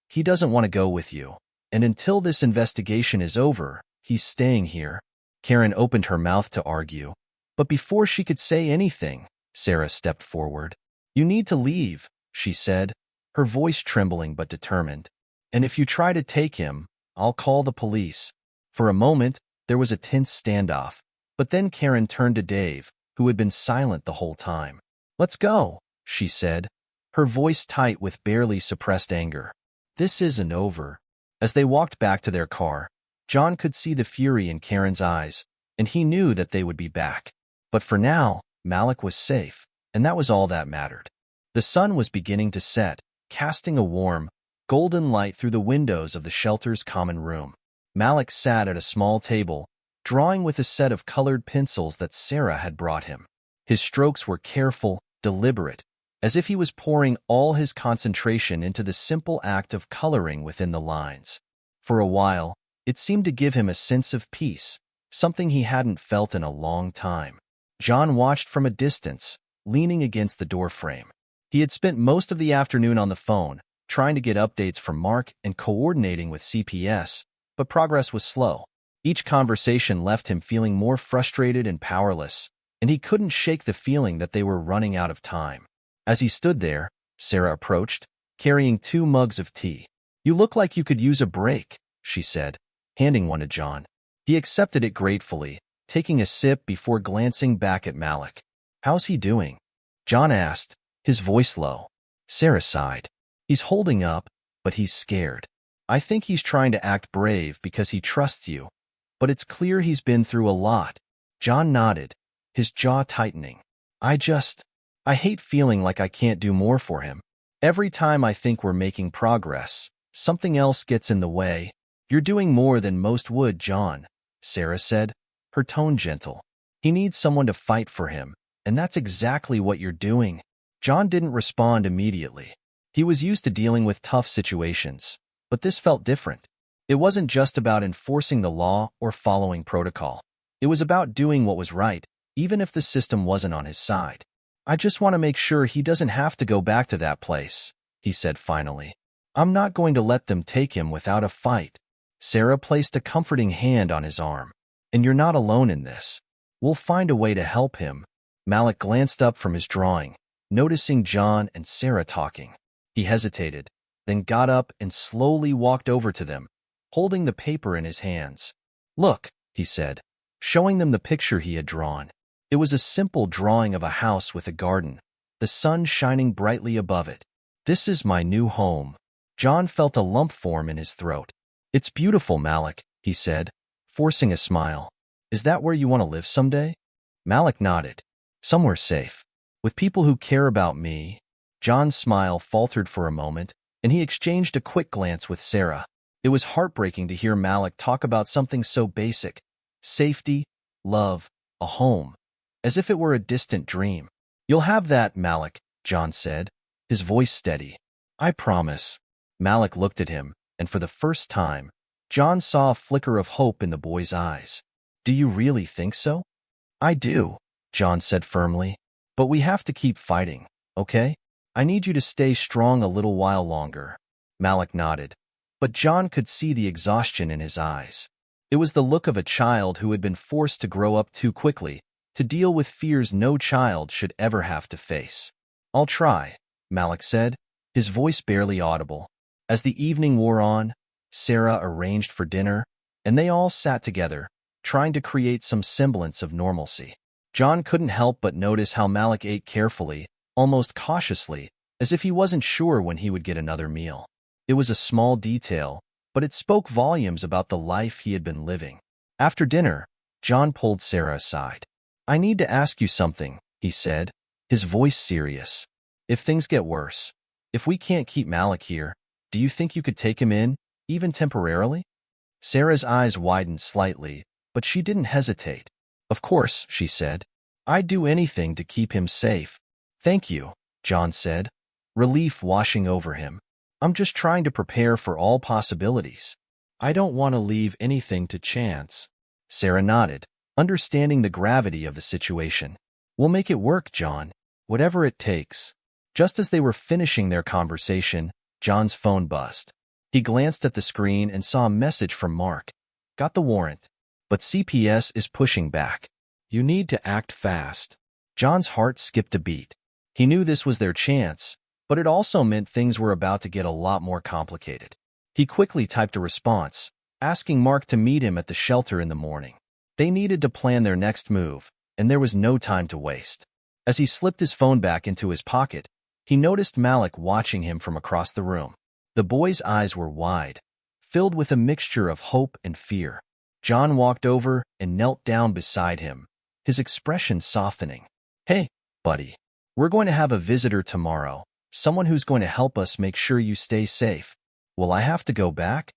He doesn't want to go with you, and until this investigation is over, he's staying here. Karen opened her mouth to argue, but before she could say anything, Sarah stepped forward. You need to leave, she said, her voice trembling but determined. And if you try to take him, I'll call the police. For a moment, there was a tense standoff, but then Karen turned to Dave, who had been silent the whole time. Let's go, she said, her voice tight with barely suppressed anger. This isn't over. As they walked back to their car, John could see the fury in Karen's eyes, and he knew that they would be back. But for now, Malik was safe, and that was all that mattered. The sun was beginning to set, casting a warm, golden light through the windows of the shelter's common room. Malik sat at a small table, drawing with a set of colored pencils that Sarah had brought him. His strokes were careful, deliberate, as if he was pouring all his concentration into the simple act of coloring within the lines. For a while, it seemed to give him a sense of peace, something he hadn't felt in a long time. John watched from a distance, leaning against the doorframe. He had spent most of the afternoon on the phone, trying to get updates from Mark and coordinating with CPS, but progress was slow. Each conversation left him feeling more frustrated and powerless, and he couldn't shake the feeling that they were running out of time. As he stood there, Sarah approached, carrying 2 mugs of tea. You look like you could use a break, she said, handing one to John. He accepted it gratefully, taking a sip before glancing back at Malik. How's he doing? John asked, his voice low. Sarah sighed. He's holding up, but he's scared. I think he's trying to act brave because he trusts you, but it's clear he's been through a lot. John nodded, his jaw tightening. I hate feeling like I can't do more for him. Every time I think we're making progress, something else gets in the way. You're doing more than most would, John, Sarah said, her tone gentle. He needs someone to fight for him, and that's exactly what you're doing. John didn't respond immediately. He was used to dealing with tough situations, but this felt different. It wasn't just about enforcing the law or following protocol. It was about doing what was right, even if the system wasn't on his side. I just want to make sure he doesn't have to go back to that place, he said finally. I'm not going to let them take him without a fight. Sarah placed a comforting hand on his arm. And you're not alone in this. We'll find a way to help him. Malik glanced up from his drawing, noticing John and Sarah talking. He hesitated, then got up and slowly walked over to them, holding the paper in his hands. Look, he said, showing them the picture he had drawn. It was a simple drawing of a house with a garden, the sun shining brightly above it. "This is my new home." John felt a lump form in his throat. "It's beautiful, Malik," he said, forcing a smile. "Is that where you want to live someday?" Malik nodded. "Somewhere safe. With people who care about me." John's smile faltered for a moment, and he exchanged a quick glance with Sarah. It was heartbreaking to hear Malik talk about something so basic: safety, love, a home, as if it were a distant dream. "You'll have that, Malik," John said, his voice steady. "I promise." Malik looked at him, and for the first time, John saw a flicker of hope in the boy's eyes. "Do you really think so?" "I do," John said firmly. "But we have to keep fighting, okay? I need you to stay strong a little while longer." Malik nodded, but John could see the exhaustion in his eyes. It was the look of a child who had been forced to grow up too quickly, to deal with fears no child should ever have to face. "I'll try," Malik said, his voice barely audible. As the evening wore on, Sarah arranged for dinner, and they all sat together, trying to create some semblance of normalcy. John couldn't help but notice how Malik ate carefully, almost cautiously, as if he wasn't sure when he would get another meal. It was a small detail, but it spoke volumes about the life he had been living. After dinner, John pulled Sarah aside. "I need to ask you something," he said, his voice serious. "If things get worse, if we can't keep Malik here, do you think you could take him in, even temporarily?" Sarah's eyes widened slightly, but she didn't hesitate. "Of course," she said. "I'd do anything to keep him safe." "Thank you," John said, relief washing over him. "I'm just trying to prepare for all possibilities. I don't want to leave anything to chance." Sarah nodded, understanding the gravity of the situation. "We'll make it work, John, whatever it takes." Just as they were finishing their conversation, John's phone buzzed. He glanced at the screen and saw a message from Mark. "Got the warrant, but CPS is pushing back. You need to act fast." John's heart skipped a beat. He knew this was their chance, but it also meant things were about to get a lot more complicated. He quickly typed a response, asking Mark to meet him at the shelter in the morning. They needed to plan their next move, and there was no time to waste. As he slipped his phone back into his pocket, he noticed Malik watching him from across the room. The boy's eyes were wide, filled with a mixture of hope and fear. John walked over and knelt down beside him, his expression softening. "Hey, buddy, we're going to have a visitor tomorrow, someone who's going to help us make sure you stay safe." "Will I have to go back?"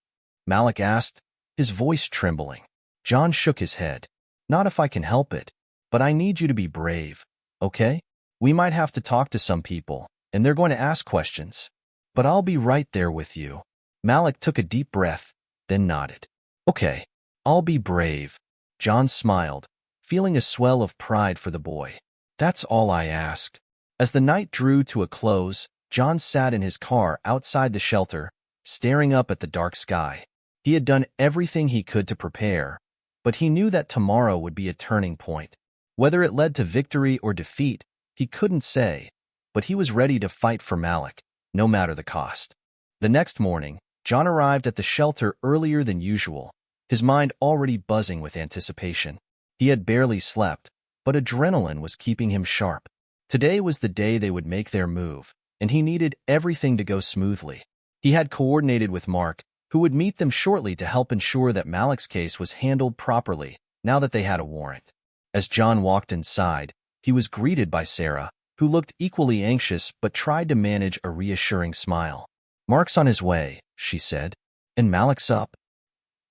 Malik asked, his voice trembling. John shook his head. "Not if I can help it, but I need you to be brave, okay? We might have to talk to some people, and they're going to ask questions. But I'll be right there with you." Malik took a deep breath, then nodded. "Okay, I'll be brave." John smiled, feeling a swell of pride for the boy. "That's all I ask." As the night drew to a close, John sat in his car outside the shelter, staring up at the dark sky. He had done everything he could to prepare, but he knew that tomorrow would be a turning point. Whether it led to victory or defeat, he couldn't say, but he was ready to fight for Malik, no matter the cost. The next morning, John arrived at the shelter earlier than usual, his mind already buzzing with anticipation. He had barely slept, but adrenaline was keeping him sharp. Today was the day they would make their move, and he needed everything to go smoothly. He had coordinated with Mark, who would meet them shortly to help ensure that Malik's case was handled properly now that they had a warrant. As John walked inside, he was greeted by Sarah, who looked equally anxious but tried to manage a reassuring smile. "Mark's on his way," she said. "And Malik's up."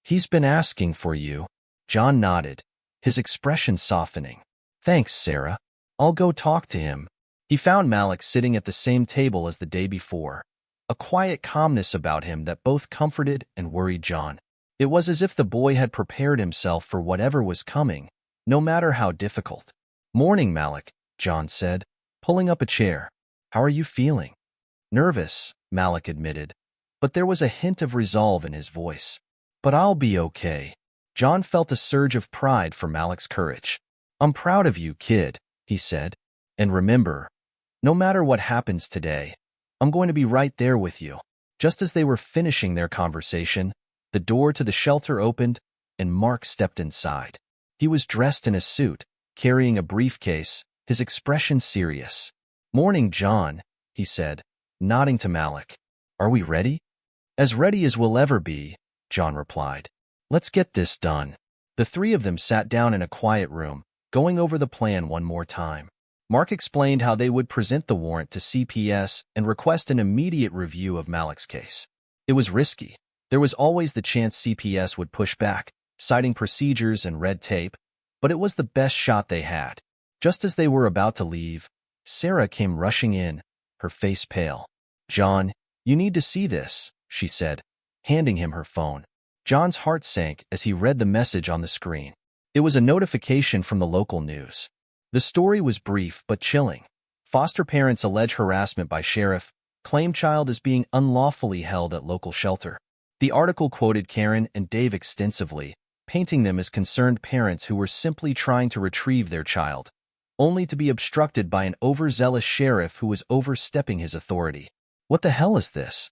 "He's been asking for you." John nodded, his expression softening. "Thanks, Sarah. I'll go talk to him." He found Malik sitting at the same table as the day before, a quiet calmness about him that both comforted and worried John. It was as if the boy had prepared himself for whatever was coming, no matter how difficult. "Morning, Malik," John said, pulling up a chair. "How are you feeling?" "Nervous," Malik admitted, but there was a hint of resolve in his voice. "But I'll be okay." John felt a surge of pride for Malik's courage. "I'm proud of you, kid," he said. "And remember, no matter what happens today, I'm going to be right there with you." Just as they were finishing their conversation, the door to the shelter opened, and Mark stepped inside. He was dressed in a suit, carrying a briefcase, his expression serious. "Morning, John," he said, nodding to Malik. "Are we ready?" "As ready as we'll ever be," John replied. "Let's get this done." The three of them sat down in a quiet room, going over the plan one more time. Mark explained how they would present the warrant to CPS and request an immediate review of Malik's case. It was risky. There was always the chance CPS would push back, citing procedures and red tape, but it was the best shot they had. Just as they were about to leave, Sarah came rushing in, her face pale. "John, you need to see this," she said, handing him her phone. John's heart sank as he read the message on the screen. It was a notification from the local news. The story was brief but chilling. Foster parents allege harassment by sheriff, claim child is being unlawfully held at local shelter. The article quoted Karen and Dave extensively, painting them as concerned parents who were simply trying to retrieve their child, only to be obstructed by an overzealous sheriff who was overstepping his authority. "What the hell is this?"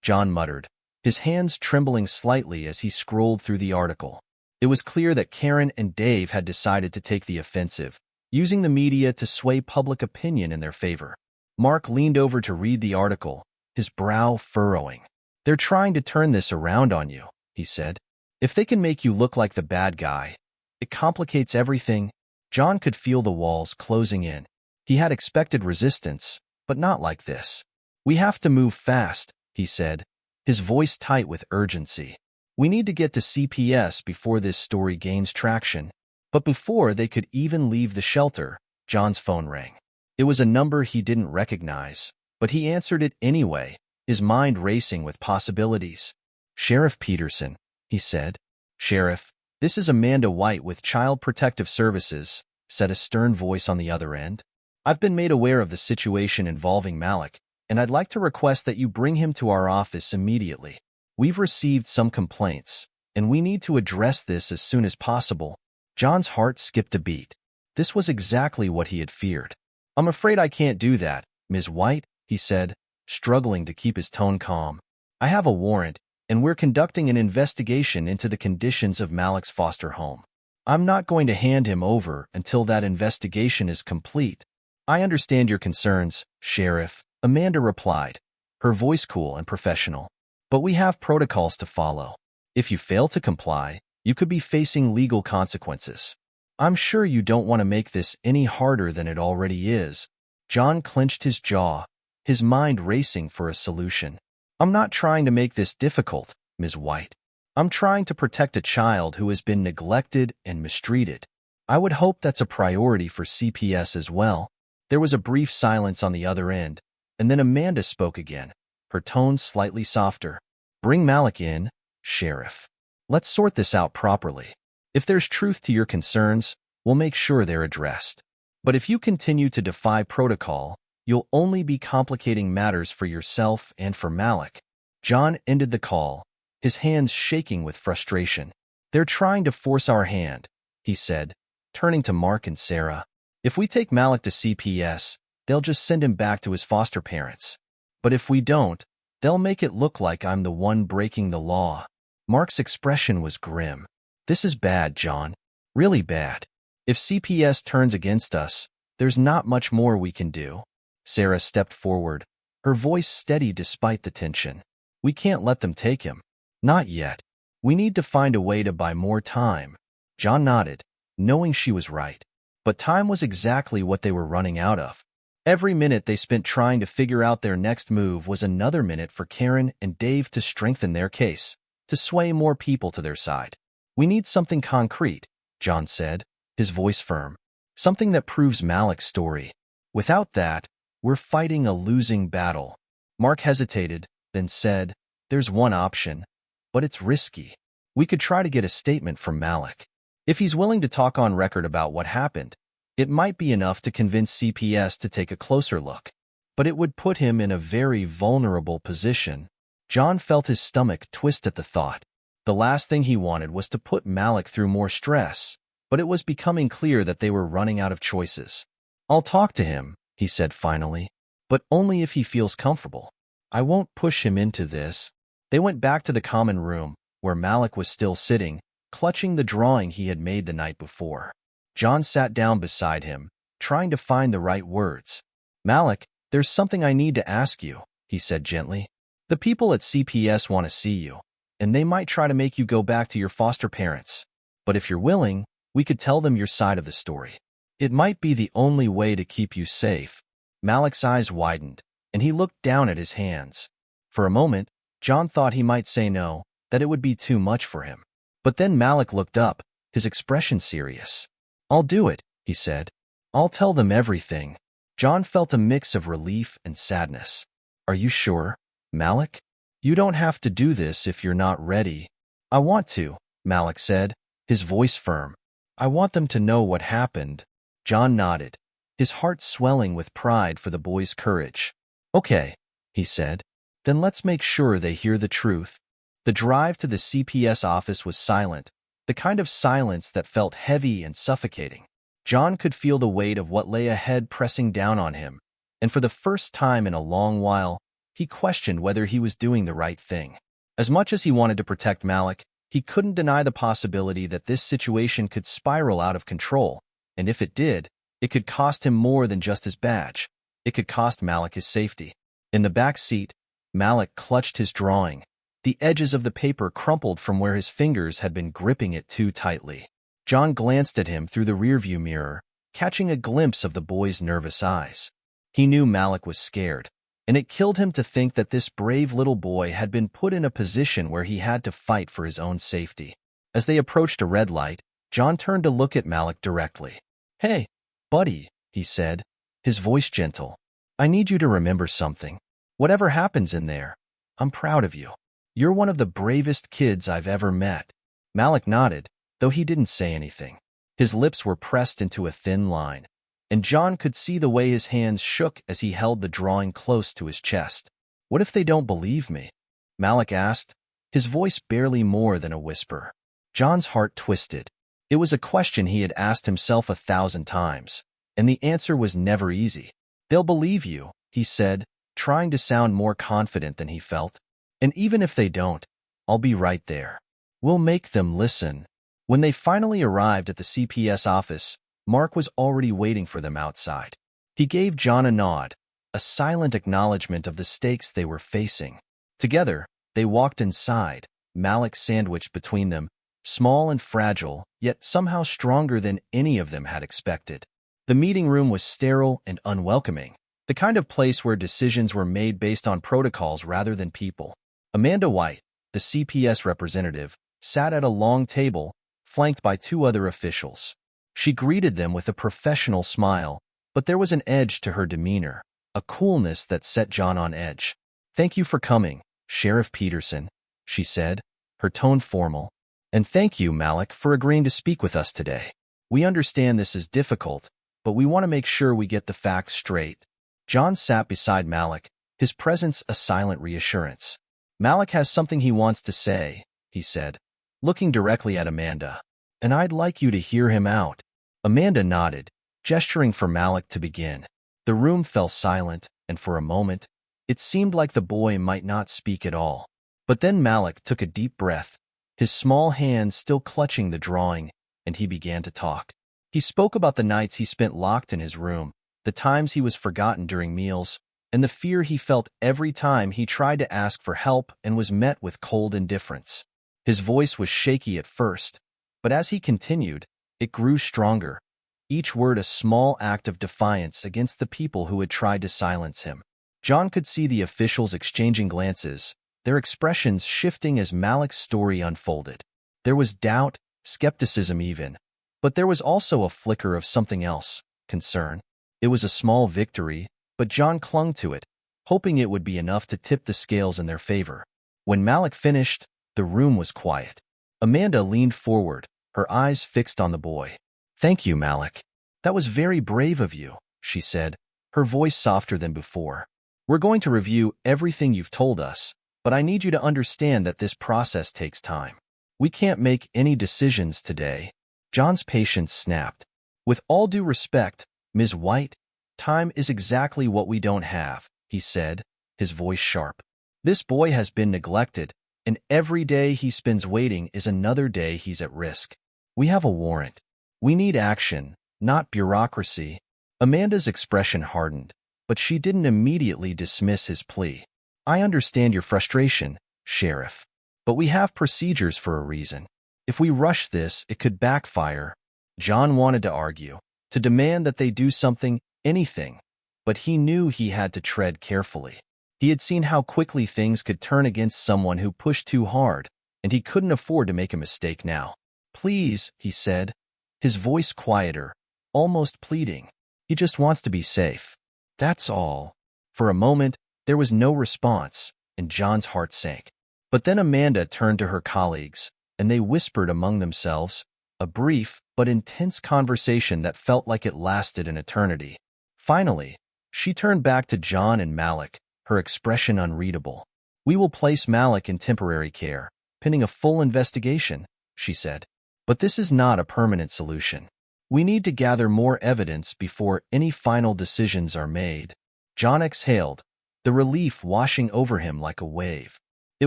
John muttered, his hands trembling slightly as he scrolled through the article. It was clear that Karen and Dave had decided to take the offensive, using the media to sway public opinion in their favor. Mark leaned over to read the article, his brow furrowing. "They're trying to turn this around on you," he said. "If they can make you look like the bad guy, it complicates everything." John could feel the walls closing in. He had expected resistance, but not like this. "We have to move fast," he said, his voice tight with urgency. "We need to get to CPS before this story gains traction." But before they could even leave the shelter, John's phone rang. It was a number he didn't recognize, but he answered it anyway, his mind racing with possibilities. "Sheriff Peterson," he said. "Sheriff, this is Amanda White with Child Protective Services," said a stern voice on the other end. "I've been made aware of the situation involving Malik, and I'd like to request that you bring him to our office immediately. We've received some complaints, and we need to address this as soon as possible." John's heart skipped a beat. This was exactly what he had feared. "I'm afraid I can't do that, Ms. White," he said, struggling to keep his tone calm. "I have a warrant, and we're conducting an investigation into the conditions of Malik's foster home. I'm not going to hand him over until that investigation is complete." "I understand your concerns, Sheriff," Amanda replied, her voice cool and professional. "But we have protocols to follow. If you fail to comply, you could be facing legal consequences. I'm sure you don't want to make this any harder than it already is." John clenched his jaw, his mind racing for a solution. "I'm not trying to make this difficult, Ms. White. I'm trying to protect a child who has been neglected and mistreated. I would hope that's a priority for CPS as well." There was a brief silence on the other end, and then Amanda spoke again, her tone slightly softer. "Bring Malik in, Sheriff. Let's sort this out properly. If there's truth to your concerns, we'll make sure they're addressed. But if you continue to defy protocol, you'll only be complicating matters for yourself and for Malik." John ended the call, his hands shaking with frustration. "They're trying to force our hand," he said, turning to Mark and Sarah. "If we take Malik to CPS, they'll just send him back to his foster parents. But if we don't, they'll make it look like I'm the one breaking the law." Mark's expression was grim. "This is bad, John. Really bad. If CPS turns against us, there's not much more we can do." Sarah stepped forward, her voice steady despite the tension. "We can't let them take him. Not yet. We need to find a way to buy more time." John nodded, knowing she was right. But time was exactly what they were running out of. Every minute they spent trying to figure out their next move was another minute for Karen and Dave to strengthen their case, to sway more people to their side. "We need something concrete," John said, his voice firm. "Something that proves Malik's story. Without that, we're fighting a losing battle." Mark hesitated, then said, "There's one option, but it's risky. We could try to get a statement from Malik. If he's willing to talk on record about what happened, it might be enough to convince CPS to take a closer look. But it would put him in a very vulnerable position." John felt his stomach twist at the thought. The last thing he wanted was to put Malik through more stress, but it was becoming clear that they were running out of choices. "I'll talk to him," he said finally, "but only if he feels comfortable. I won't push him into this." They went back to the common room, where Malik was still sitting, clutching the drawing he had made the night before. John sat down beside him, trying to find the right words. "Malik, there's something I need to ask you," he said gently. "The people at CPS want to see you, and they might try to make you go back to your foster parents. But if you're willing, we could tell them your side of the story. It might be the only way to keep you safe." Malik's eyes widened, and he looked down at his hands. For a moment, John thought he might say no, that it would be too much for him. But then Malik looked up, his expression serious. "I'll do it," he said. "I'll tell them everything." John felt a mix of relief and sadness. "Are you sure, Malik? You don't have to do this if you're not ready." "I want to," Malik said, his voice firm. "I want them to know what happened." John nodded, his heart swelling with pride for the boy's courage. "Okay," he said. "Then let's make sure they hear the truth." The drive to the CPS office was silent, the kind of silence that felt heavy and suffocating. John could feel the weight of what lay ahead pressing down on him, and for the first time in a long while, he questioned whether he was doing the right thing. As much as he wanted to protect Malik, he couldn't deny the possibility that this situation could spiral out of control, and if it did, it could cost him more than just his badge. It could cost Malik his safety. In the back seat, Malik clutched his drawing. The edges of the paper crumpled from where his fingers had been gripping it too tightly. John glanced at him through the rearview mirror, catching a glimpse of the boy's nervous eyes. He knew Malik was scared, and it killed him to think that this brave little boy had been put in a position where he had to fight for his own safety. As they approached a red light, John turned to look at Malik directly. "Hey, buddy," he said, his voice gentle. "I need you to remember something. Whatever happens in there, I'm proud of you. You're one of the bravest kids I've ever met." Malik nodded, though he didn't say anything. His lips were pressed into a thin line, and John could see the way his hands shook as he held the drawing close to his chest. "What if they don't believe me?" Malik asked, his voice barely more than a whisper. John's heart twisted. It was a question he had asked himself 1,000 times, and the answer was never easy. "They'll believe you," he said, trying to sound more confident than he felt. "And even if they don't, I'll be right there. We'll make them listen." When they finally arrived at the CPS office, Mark was already waiting for them outside. He gave John a nod, a silent acknowledgement of the stakes they were facing. Together, they walked inside, Malik sandwiched between them, small and fragile, yet somehow stronger than any of them had expected. The meeting room was sterile and unwelcoming, the kind of place where decisions were made based on protocols rather than people. Amanda White, the CPS representative, sat at a long table, flanked by 2 other officials. She greeted them with a professional smile, but there was an edge to her demeanor, a coolness that set John on edge. "Thank you for coming, Sheriff Peterson," she said, her tone formal. "And thank you, Malik, for agreeing to speak with us today. We understand this is difficult, but we want to make sure we get the facts straight." John sat beside Malik, his presence a silent reassurance. "Malik has something he wants to say," he said, looking directly at Amanda. "And I'd like you to hear him out." Amanda nodded, gesturing for Malik to begin. The room fell silent, and for a moment, it seemed like the boy might not speak at all. But then Malik took a deep breath, his small hands still clutching the drawing, and he began to talk. He spoke about the nights he spent locked in his room, the times he was forgotten during meals, and the fear he felt every time he tried to ask for help and was met with cold indifference. His voice was shaky at first, but as he continued, it grew stronger, each word a small act of defiance against the people who had tried to silence him. John could see the officials exchanging glances, their expressions shifting as Malik's story unfolded. There was doubt, skepticism even, but there was also a flicker of something else, concern. It was a small victory, but John clung to it, hoping it would be enough to tip the scales in their favor. When Malik finished, the room was quiet. Amanda leaned forward, her eyes fixed on the boy. "Thank you, Malik. That was very brave of you," she said, her voice softer than before. "We're going to review everything you've told us, but I need you to understand that this process takes time. We can't make any decisions today." John's patience snapped. "With all due respect, Ms. White, time is exactly what we don't have," he said, his voice sharp. "This boy has been neglected, And every day he spends waiting is another day he's at risk. We have a warrant. We need action, not bureaucracy. Amanda's expression hardened, but she didn't immediately dismiss his plea. I understand your frustration, Sheriff. But we have procedures for a reason. If we rush this, it could backfire. John wanted to argue, to demand that they do something, anything, but he knew he had to tread carefully. He had seen how quickly things could turn against someone who pushed too hard, and he couldn't afford to make a mistake now. Please, he said, his voice quieter, almost pleading. He just wants to be safe. That's all. For a moment, there was no response, and John's heart sank. But then Amanda turned to her colleagues, and they whispered among themselves, a brief but intense conversation that felt like it lasted an eternity. Finally, she turned back to John and Malik, her expression unreadable. We will place Malik in temporary care, pending a full investigation, she said. But this is not a permanent solution. We need to gather more evidence before any final decisions are made. John exhaled, the relief washing over him like a wave. It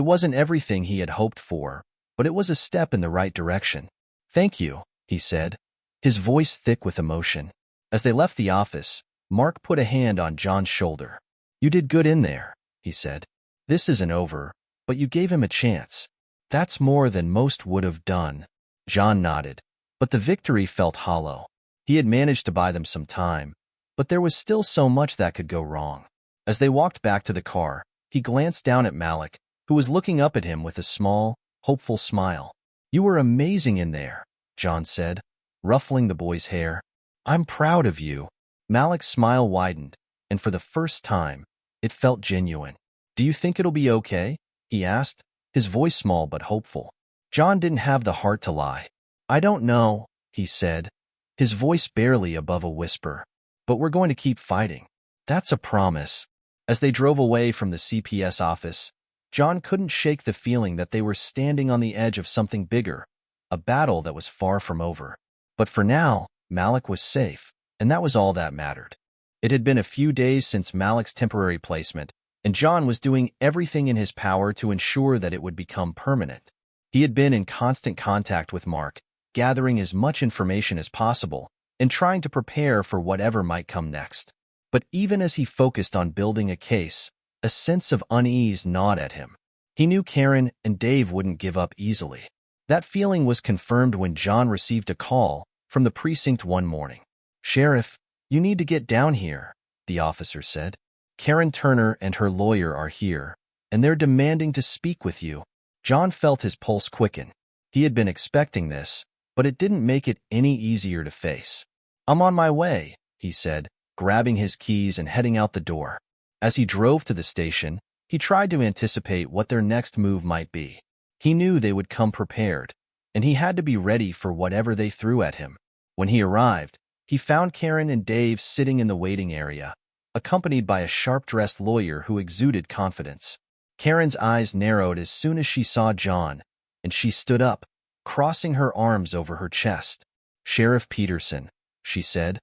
wasn't everything he had hoped for, but it was a step in the right direction. Thank you, he said, his voice thick with emotion. As they left the office, Mark put a hand on John's shoulder. You did good in there, he said. This isn't over, but you gave him a chance. That's more than most would have done. John nodded, but the victory felt hollow. He had managed to buy them some time, but there was still so much that could go wrong. As they walked back to the car, he glanced down at Malik, who was looking up at him with a small, hopeful smile. You were amazing in there, John said, ruffling the boy's hair. I'm proud of you. Malik's smile widened, and for the first time, it felt genuine. Do you think it'll be okay? He asked, his voice small but hopeful. John didn't have the heart to lie. I don't know, he said, his voice barely above a whisper. But we're going to keep fighting. That's a promise. As they drove away from the CPS office, John couldn't shake the feeling that they were standing on the edge of something bigger, a battle that was far from over. But for now, Malik was safe, and that was all that mattered. It had been a few days since Malik's temporary placement, and John was doing everything in his power to ensure that it would become permanent. He had been in constant contact with Mark, gathering as much information as possible, and trying to prepare for whatever might come next. But even as he focused on building a case, a sense of unease gnawed at him. He knew Karen and Dave wouldn't give up easily. That feeling was confirmed when John received a call from the precinct one morning. Sheriff, you need to get down here, the officer said. Karen Turner and her lawyer are here, and they're demanding to speak with you. John felt his pulse quicken. He had been expecting this, but it didn't make it any easier to face. I'm on my way, he said, grabbing his keys and heading out the door. As he drove to the station, he tried to anticipate what their next move might be. He knew they would come prepared, and he had to be ready for whatever they threw at him. When he arrived, he found Karen and Dave sitting in the waiting area, accompanied by a sharp-dressed lawyer who exuded confidence. Karen's eyes narrowed as soon as she saw John, and she stood up, crossing her arms over her chest. Sheriff Peterson, she said,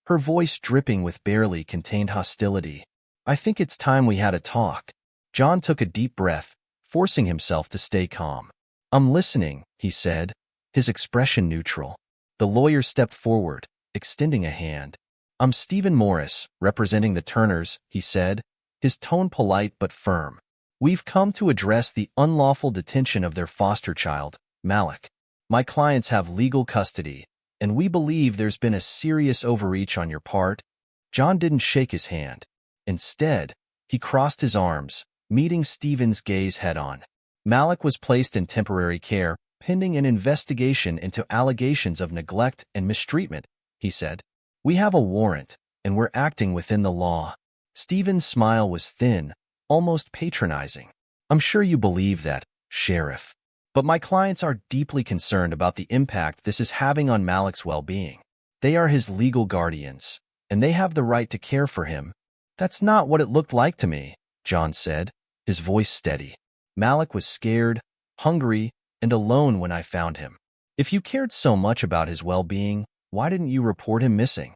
her voice dripping with barely contained hostility. I think it's time we had a talk. John took a deep breath, forcing himself to stay calm. I'm listening, he said, his expression neutral. The lawyer stepped forward, extending a hand. I'm Stephen Morris, representing the Turners, he said, his tone polite but firm. We've come to address the unlawful detention of their foster child, Malik. My clients have legal custody, and we believe there's been a serious overreach on your part. John didn't shake his hand. Instead, he crossed his arms, meeting Stephen's gaze head-on. Malik was placed in temporary care, pending an investigation into allegations of neglect and mistreatment, he said. We have a warrant, and we're acting within the law. Stephen's smile was thin, almost patronizing. I'm sure you believe that, Sheriff. But my clients are deeply concerned about the impact this is having on Malik's well-being. They are his legal guardians, and they have the right to care for him. That's not what it looked like to me, John said, his voice steady. Malik was scared, hungry, and alone when I found him. If you cared so much about his well-being, why didn't you report him missing?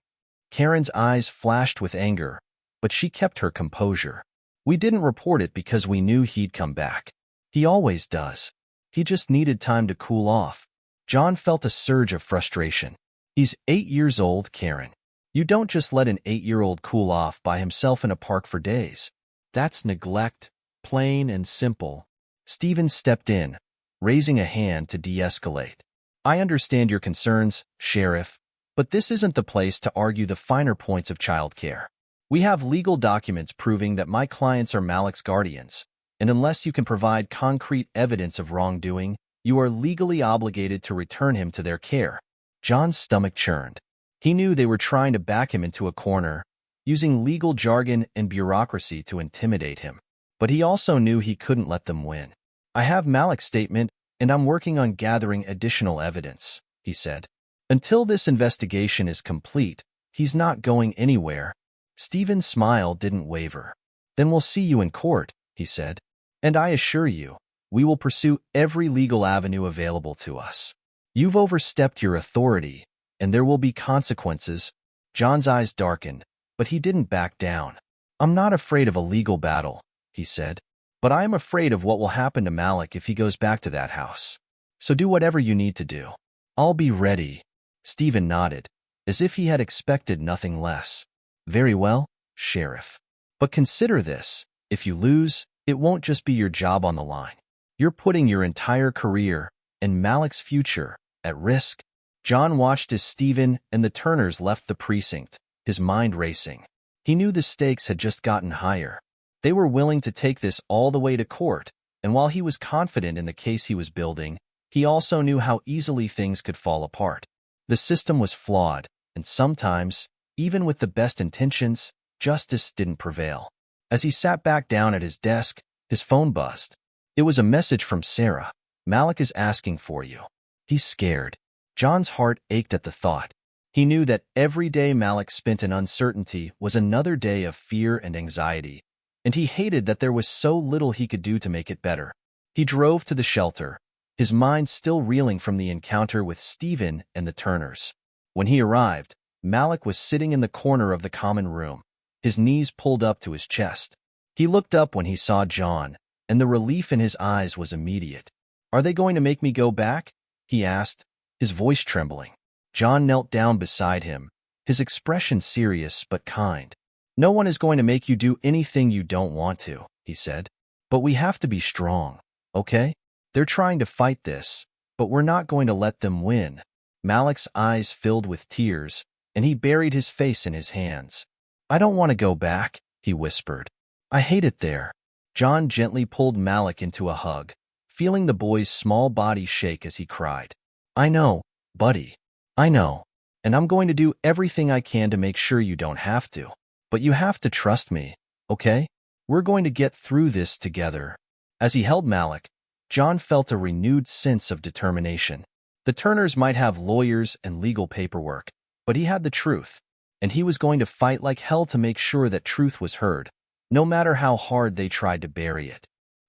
Karen's eyes flashed with anger, but she kept her composure. We didn't report it because we knew he'd come back. He always does. He just needed time to cool off. John felt a surge of frustration. He's 8 years old, Karen. You don't just let an 8-year-old cool off by himself in a park for days. That's neglect, plain and simple. Stephen stepped in, raising a hand to de-escalate. I understand your concerns, Sheriff, but this isn't the place to argue the finer points of childcare. We have legal documents proving that my clients are Malik's guardians, and unless you can provide concrete evidence of wrongdoing, you are legally obligated to return him to their care. John's stomach churned. He knew they were trying to back him into a corner, using legal jargon and bureaucracy to intimidate him. But he also knew he couldn't let them win. I have Malik's statement, and I'm working on gathering additional evidence, he said. Until this investigation is complete, he's not going anywhere. Stephen's smile didn't waver. Then we'll see you in court, he said. And I assure you, we will pursue every legal avenue available to us. You've overstepped your authority, and there will be consequences. John's eyes darkened, but he didn't back down. I'm not afraid of a legal battle, he said, but I am afraid of what will happen to Malik if he goes back to that house. So do whatever you need to do. I'll be ready. Stephen nodded, as if he had expected nothing less. Very well, Sheriff. But consider this. If you lose, it won't just be your job on the line. You're putting your entire career and Malik's future at risk. John watched as Stephen and the Turners left the precinct, his mind racing. He knew the stakes had just gotten higher. They were willing to take this all the way to court, and while he was confident in the case he was building, he also knew how easily things could fall apart. The system was flawed, and sometimes, even with the best intentions, justice didn't prevail. As he sat back down at his desk, his phone buzzed. It was a message from Sarah. Malik is asking for you. He's scared. John's heart ached at the thought. He knew that every day Malik spent in uncertainty was another day of fear and anxiety, and he hated that there was so little he could do to make it better. He drove to the shelter, his mind still reeling from the encounter with Stephen and the Turners. When he arrived, Malik was sitting in the corner of the common room, his knees pulled up to his chest. He looked up when he saw John, and the relief in his eyes was immediate. Are they going to make me go back? He asked, his voice trembling. John knelt down beside him, his expression serious but kind. No one is going to make you do anything you don't want to, he said. But we have to be strong, okay? They're trying to fight this, but we're not going to let them win. Malik's eyes filled with tears, and he buried his face in his hands. I don't want to go back, he whispered. I hate it there. John gently pulled Malik into a hug, feeling the boy's small body shake as he cried. I know, buddy. I know. And I'm going to do everything I can to make sure you don't have to. But you have to trust me, okay? We're going to get through this together. As he held Malik, John felt a renewed sense of determination. The Turners might have lawyers and legal paperwork, but he had the truth, and he was going to fight like hell to make sure that truth was heard, no matter how hard they tried to bury it.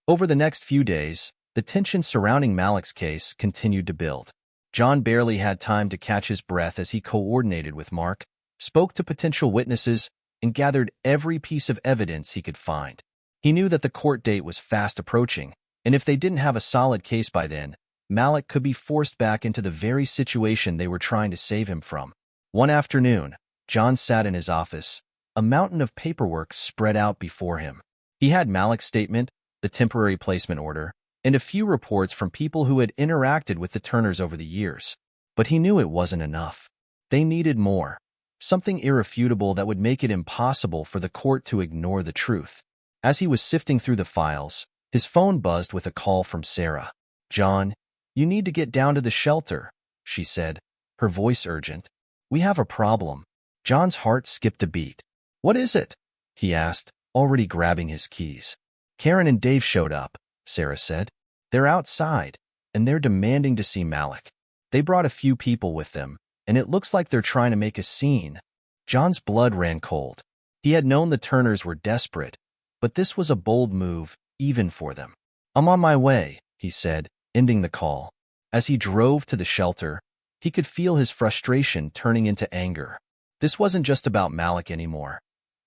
Over the next few days, the tension surrounding Malik's case continued to build. John barely had time to catch his breath as he coordinated with Mark, spoke to potential witnesses, and gathered every piece of evidence he could find. He knew that the court date was fast approaching, and if they didn't have a solid case by then, Malik could be forced back into the very situation they were trying to save him from. One afternoon, John sat in his office, a mountain of paperwork spread out before him. He had Malik's statement, the temporary placement order, and a few reports from people who had interacted with the Turners over the years. But he knew it wasn't enough. They needed more, something irrefutable that would make it impossible for the court to ignore the truth. As he was sifting through the files, his phone buzzed with a call from Sarah. John, you need to get down to the shelter, she said, her voice urgent. We have a problem. John's heart skipped a beat. What is it? He asked, already grabbing his keys. Karen and Dave showed up, Sarah said. They're outside, and they're demanding to see Malik. They brought a few people with them, and it looks like they're trying to make a scene. John's blood ran cold. He had known the Turners were desperate, but this was a bold move, even for them. I'm on my way, he said, ending the call. As he drove to the shelter, he could feel his frustration turning into anger. This wasn't just about Malik anymore.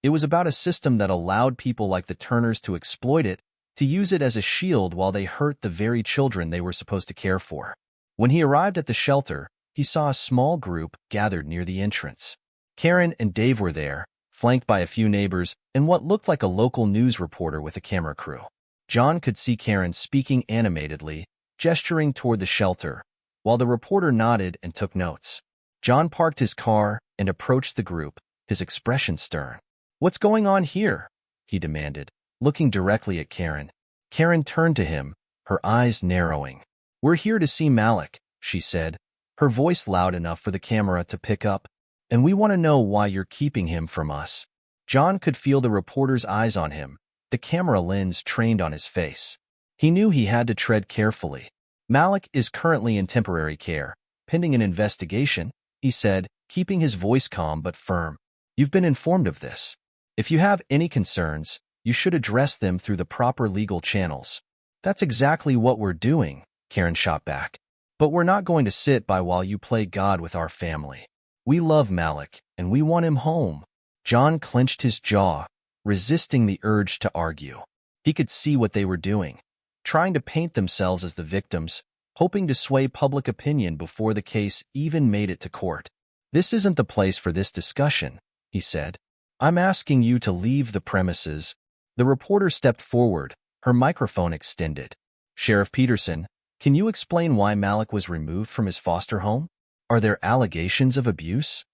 It was about a system that allowed people like the Turners to exploit it to use it as a shield while they hurt the very children they were supposed to care for. When he arrived at the shelter, he saw a small group gathered near the entrance. Karen and Dave were there, flanked by a few neighbors and what looked like a local news reporter with a camera crew. John could see Karen speaking animatedly, gesturing toward the shelter, while the reporter nodded and took notes. John parked his car and approached the group, his expression stern. "What's going on here?" he demanded, looking directly at Karen. Karen turned to him, her eyes narrowing. "We're here to see Malik," she said, her voice loud enough for the camera to pick up, "and we want to know why you're keeping him from us." John could feel the reporter's eyes on him, the camera lens trained on his face. He knew he had to tread carefully. "Malik is currently in temporary care, pending an investigation," he said, keeping his voice calm but firm. "You've been informed of this. If you have any concerns, you should address them through the proper legal channels." "That's exactly what we're doing," Karen shot back. "But we're not going to sit by while you play God with our family. We love Malik, and we want him home." John clenched his jaw, resisting the urge to argue. He could see what they were doing, trying to paint themselves as the victims, hoping to sway public opinion before the case even made it to court. "This isn't the place for this discussion," he said. "I'm asking you to leave the premises." The reporter stepped forward, her microphone extended. "Sheriff Peterson, can you explain why Malik was removed from his foster home? Are there allegations of abuse?"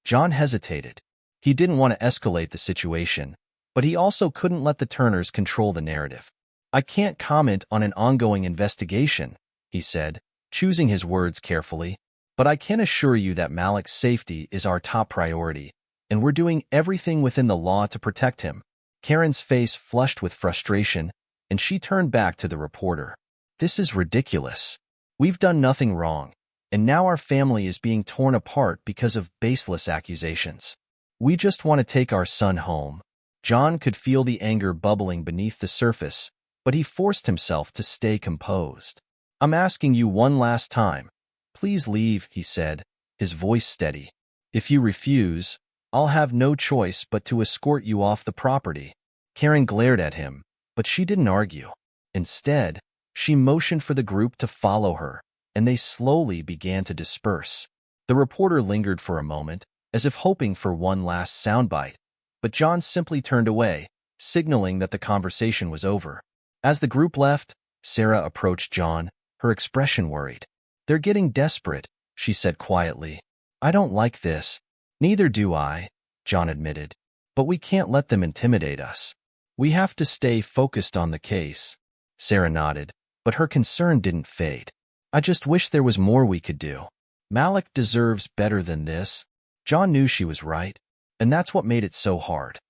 John hesitated. He didn't want to escalate the situation, but he also couldn't let the Turners control the narrative. "I can't comment on an ongoing investigation," he said, choosing his words carefully, "but I can assure you that Malik's safety is our top priority, and we're doing everything within the law to protect him." Karen's face flushed with frustration, and she turned back to the reporter. "This is ridiculous. We've done nothing wrong, and now our family is being torn apart because of baseless accusations. We just want to take our son home." John could feel the anger bubbling beneath the surface, but he forced himself to stay composed. "I'm asking you one last time. Please leave," he said, his voice steady. "If you refuse, I'll have no choice but to escort you off the property." Karen glared at him, but she didn't argue. Instead, she motioned for the group to follow her, and they slowly began to disperse. The reporter lingered for a moment, as if hoping for one last soundbite, but John simply turned away, signaling that the conversation was over. As the group left, Sarah approached John, her expression worried. "They're getting desperate," she said quietly. "I don't like this." "Neither do I," John admitted. "But we can't let them intimidate us. We have to stay focused on the case." Sarah nodded, but her concern didn't fade. "I just wish there was more we could do. Malik deserves better than this." John knew she was right, and that's what made it so hard.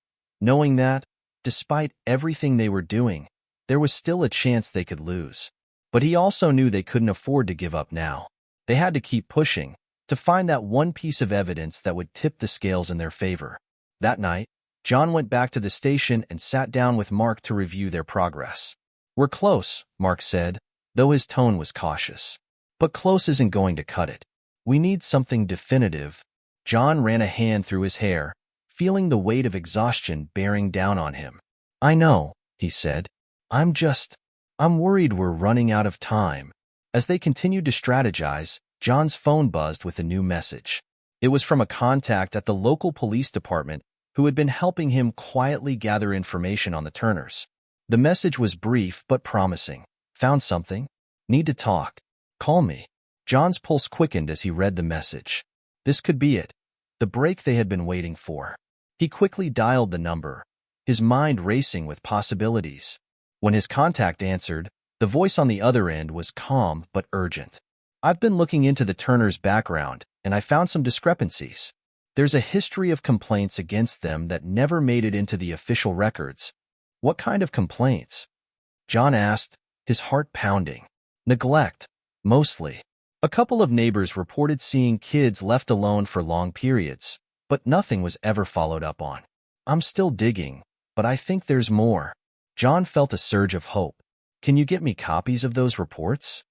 Knowing that, despite everything they were doing, there was still a chance they could lose. But he also knew they couldn't afford to give up now. They had to keep pushing, to find that one piece of evidence that would tip the scales in their favor. That night, John went back to the station and sat down with Mark to review their progress. "We're close," Mark said, though his tone was cautious. "But close isn't going to cut it. We need something definitive." John ran a hand through his hair, feeling the weight of exhaustion bearing down on him. "I know," he said. I'm worried we're running out of time." As they continued to strategize, John's phone buzzed with a new message. It was from a contact at the local police department who had been helping him quietly gather information on the Turners. The message was brief but promising. "Found something? Need to talk. Call me." John's pulse quickened as he read the message. This could be it, the break they had been waiting for. He quickly dialed the number, his mind racing with possibilities. When his contact answered, the voice on the other end was calm but urgent. "I've been looking into the Turners' background, and I found some discrepancies. There's a history of complaints against them that never made it into the official records." "What kind of complaints?" John asked, his heart pounding. "Neglect, mostly. A couple of neighbors reported seeing kids left alone for long periods, but nothing was ever followed up on. I'm still digging, but I think there's more." John felt a surge of hope. "Can you get me copies of those reports?"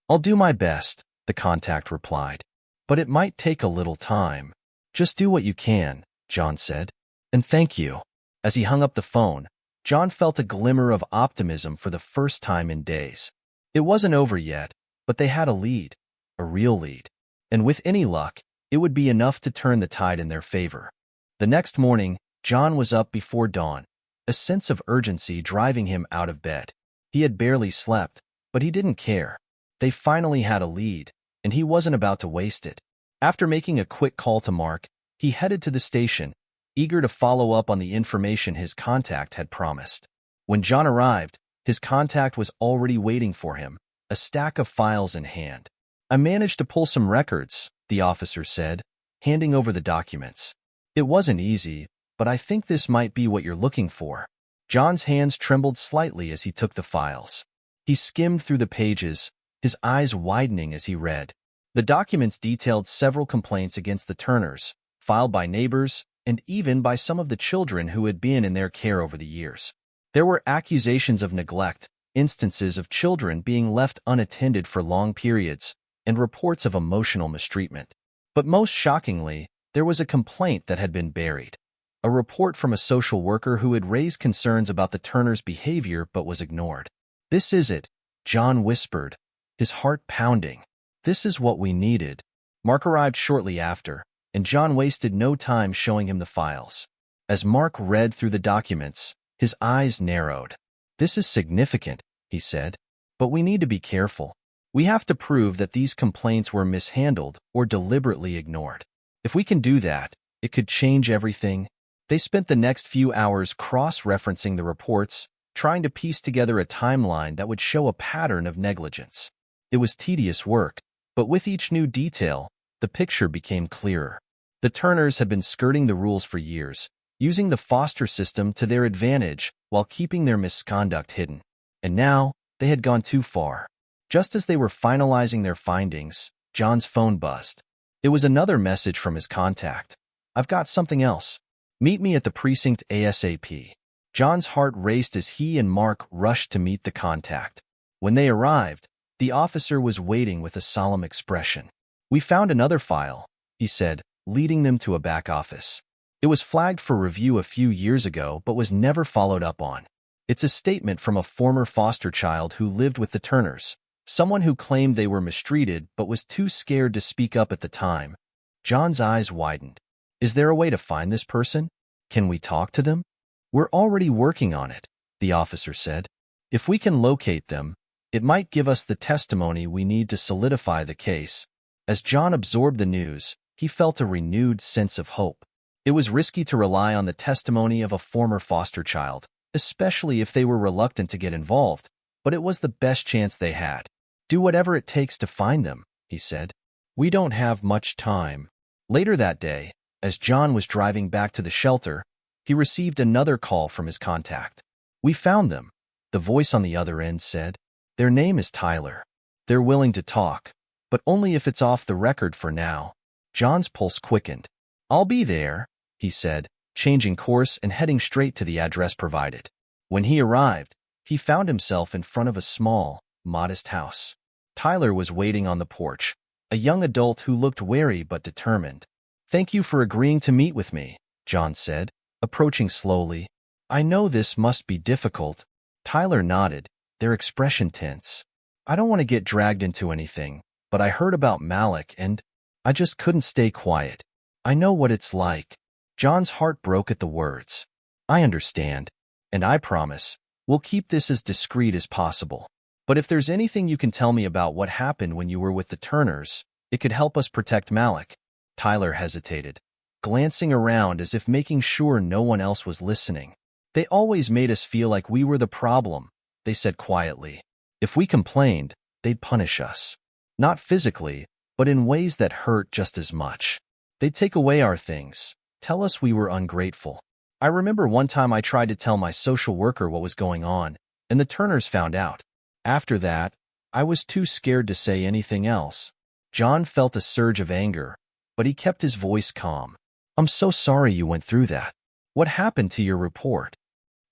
"I'll do my best," the contact replied. "But it might take a little time." "Just do what you can," John said. "And thank you." As he hung up the phone, John felt a glimmer of optimism for the first time in days. It wasn't over yet, but they had a lead, a real lead. And with any luck, it would be enough to turn the tide in their favor. The next morning, John was up before dawn, a sense of urgency driving him out of bed. He had barely slept, but he didn't care. They finally had a lead, and he wasn't about to waste it. After making a quick call to Mark, he headed to the station, eager to follow up on the information his contact had promised. When John arrived, his contact was already waiting for him, a stack of files in hand. "I managed to pull some records," the officer said, handing over the documents. "It wasn't easy, but I think this might be what you're looking for." John's hands trembled slightly as he took the files. He skimmed through the pages, his eyes widening as he read. The documents detailed several complaints against the Turners, filed by neighbors, and even by some of the children who had been in their care over the years. There were accusations of neglect, instances of children being left unattended for long periods, and reports of emotional mistreatment. But most shockingly, there was a complaint that had been buried. A report from a social worker who had raised concerns about the Turners' behavior but was ignored. "This is it," John whispered, his heart pounding. "This is what we needed." Mark arrived shortly after, and John wasted no time showing him the files. As Mark read through the documents, his eyes narrowed. "This is significant," he said, "but we need to be careful. We have to prove that these complaints were mishandled or deliberately ignored. If we can do that, it could change everything." They spent the next few hours cross-referencing the reports, trying to piece together a timeline that would show a pattern of negligence. It was tedious work, but with each new detail, the picture became clearer. The Turners had been skirting the rules for years, using the foster system to their advantage while keeping their misconduct hidden. And now, they had gone too far. Just as they were finalizing their findings, John's phone buzzed. It was another message from his contact. "I've got something else. Meet me at the precinct ASAP." John's heart raced as he and Mark rushed to meet the contact. When they arrived, the officer was waiting with a solemn expression. "We found another file," he said, leading them to a back office. "It was flagged for review a few years ago but was never followed up on. It's a statement from a former foster child who lived with the Turners, someone who claimed they were mistreated but was too scared to speak up at the time." John's eyes widened. "Is there a way to find this person? Can we talk to them?" "We're already working on it," the officer said. "If we can locate them, it might give us the testimony we need to solidify the case." As John absorbed the news, he felt a renewed sense of hope. It was risky to rely on the testimony of a former foster child, especially if they were reluctant to get involved, but it was the best chance they had. "Do whatever it takes to find them," he said. "We don't have much time." Later that day, as John was driving back to the shelter, he received another call from his contact. "We found them," the voice on the other end said. "Their name is Tyler. They're willing to talk, but only if it's off the record for now." John's pulse quickened. "I'll be there," he said, changing course and heading straight to the address provided. When he arrived, he found himself in front of a small, modest house. Tyler was waiting on the porch, a young adult who looked wary but determined. "Thank you for agreeing to meet with me," John said, approaching slowly. "I know this must be difficult." Tyler nodded, their expression tense. "I don't want to get dragged into anything, but I heard about Malik and I just couldn't stay quiet. I know what it's like." John's heart broke at the words. "I understand, and I promise, we'll keep this as discreet as possible. But if there's anything you can tell me about what happened when you were with the Turners, it could help us protect Malik." Tyler hesitated, glancing around as if making sure no one else was listening. "They always made us feel like we were the problem," they said quietly. "If we complained, they'd punish us. Not physically, but in ways that hurt just as much. They'd take away our things, tell us we were ungrateful. I remember one time I tried to tell my social worker what was going on, and the Turners found out. After that, I was too scared to say anything else." John felt a surge of anger, but he kept his voice calm. "I'm so sorry you went through that. What happened to your report?"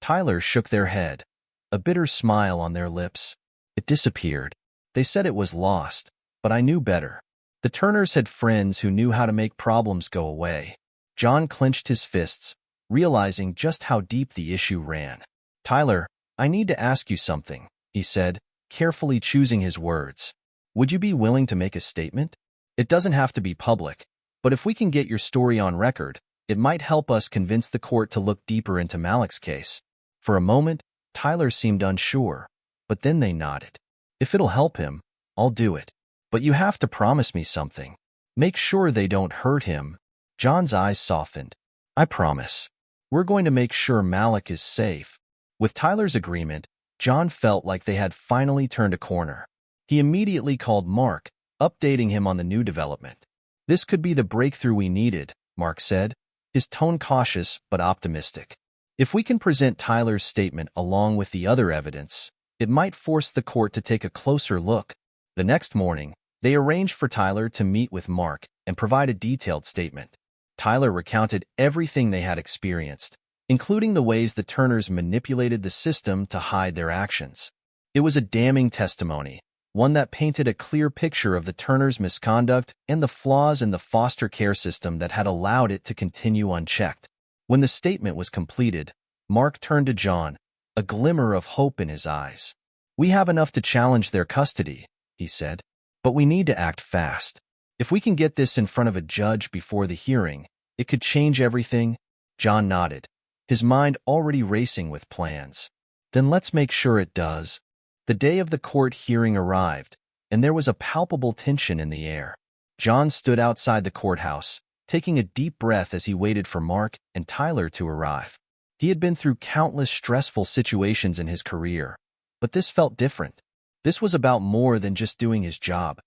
Tyler shook their head, a bitter smile on their lips. "It disappeared. They said it was lost, but I knew better. The Turners had friends who knew how to make problems go away." John clenched his fists, realizing just how deep the issue ran. "Tyler, I need to ask you something," he said, carefully choosing his words. "Would you be willing to make a statement? It doesn't have to be public, but if we can get your story on record, it might help us convince the court to look deeper into Malik's case." For a moment, Tyler seemed unsure, but then they nodded. "If it'll help him, I'll do it. But you have to promise me something. Make sure they don't hurt him." John's eyes softened. "I promise. We're going to make sure Malik is safe." With Tyler's agreement, John felt like they had finally turned a corner. He immediately called Mark, updating him on the new development. "This could be the breakthrough we needed," Mark said, his tone cautious but optimistic. "If we can present Tyler's statement along with the other evidence, it might force the court to take a closer look." The next morning, they arranged for Tyler to meet with Mark and provide a detailed statement. Tyler recounted everything they had experienced, including the ways the Turners manipulated the system to hide their actions. It was a damning testimony, one that painted a clear picture of the Turners' misconduct and the flaws in the foster care system that had allowed it to continue unchecked. When the statement was completed, Mark turned to John, a glimmer of hope in his eyes. "We have enough to challenge their custody," he said, "but we need to act fast. If we can get this in front of a judge before the hearing, it could change everything." John nodded, his mind already racing with plans. "Then let's make sure it does." The day of the court hearing arrived, and there was a palpable tension in the air. John stood outside the courthouse, taking a deep breath as he waited for Mark and Tyler to arrive. He had been through countless stressful situations in his career, but this felt different. This was about more than just doing his job.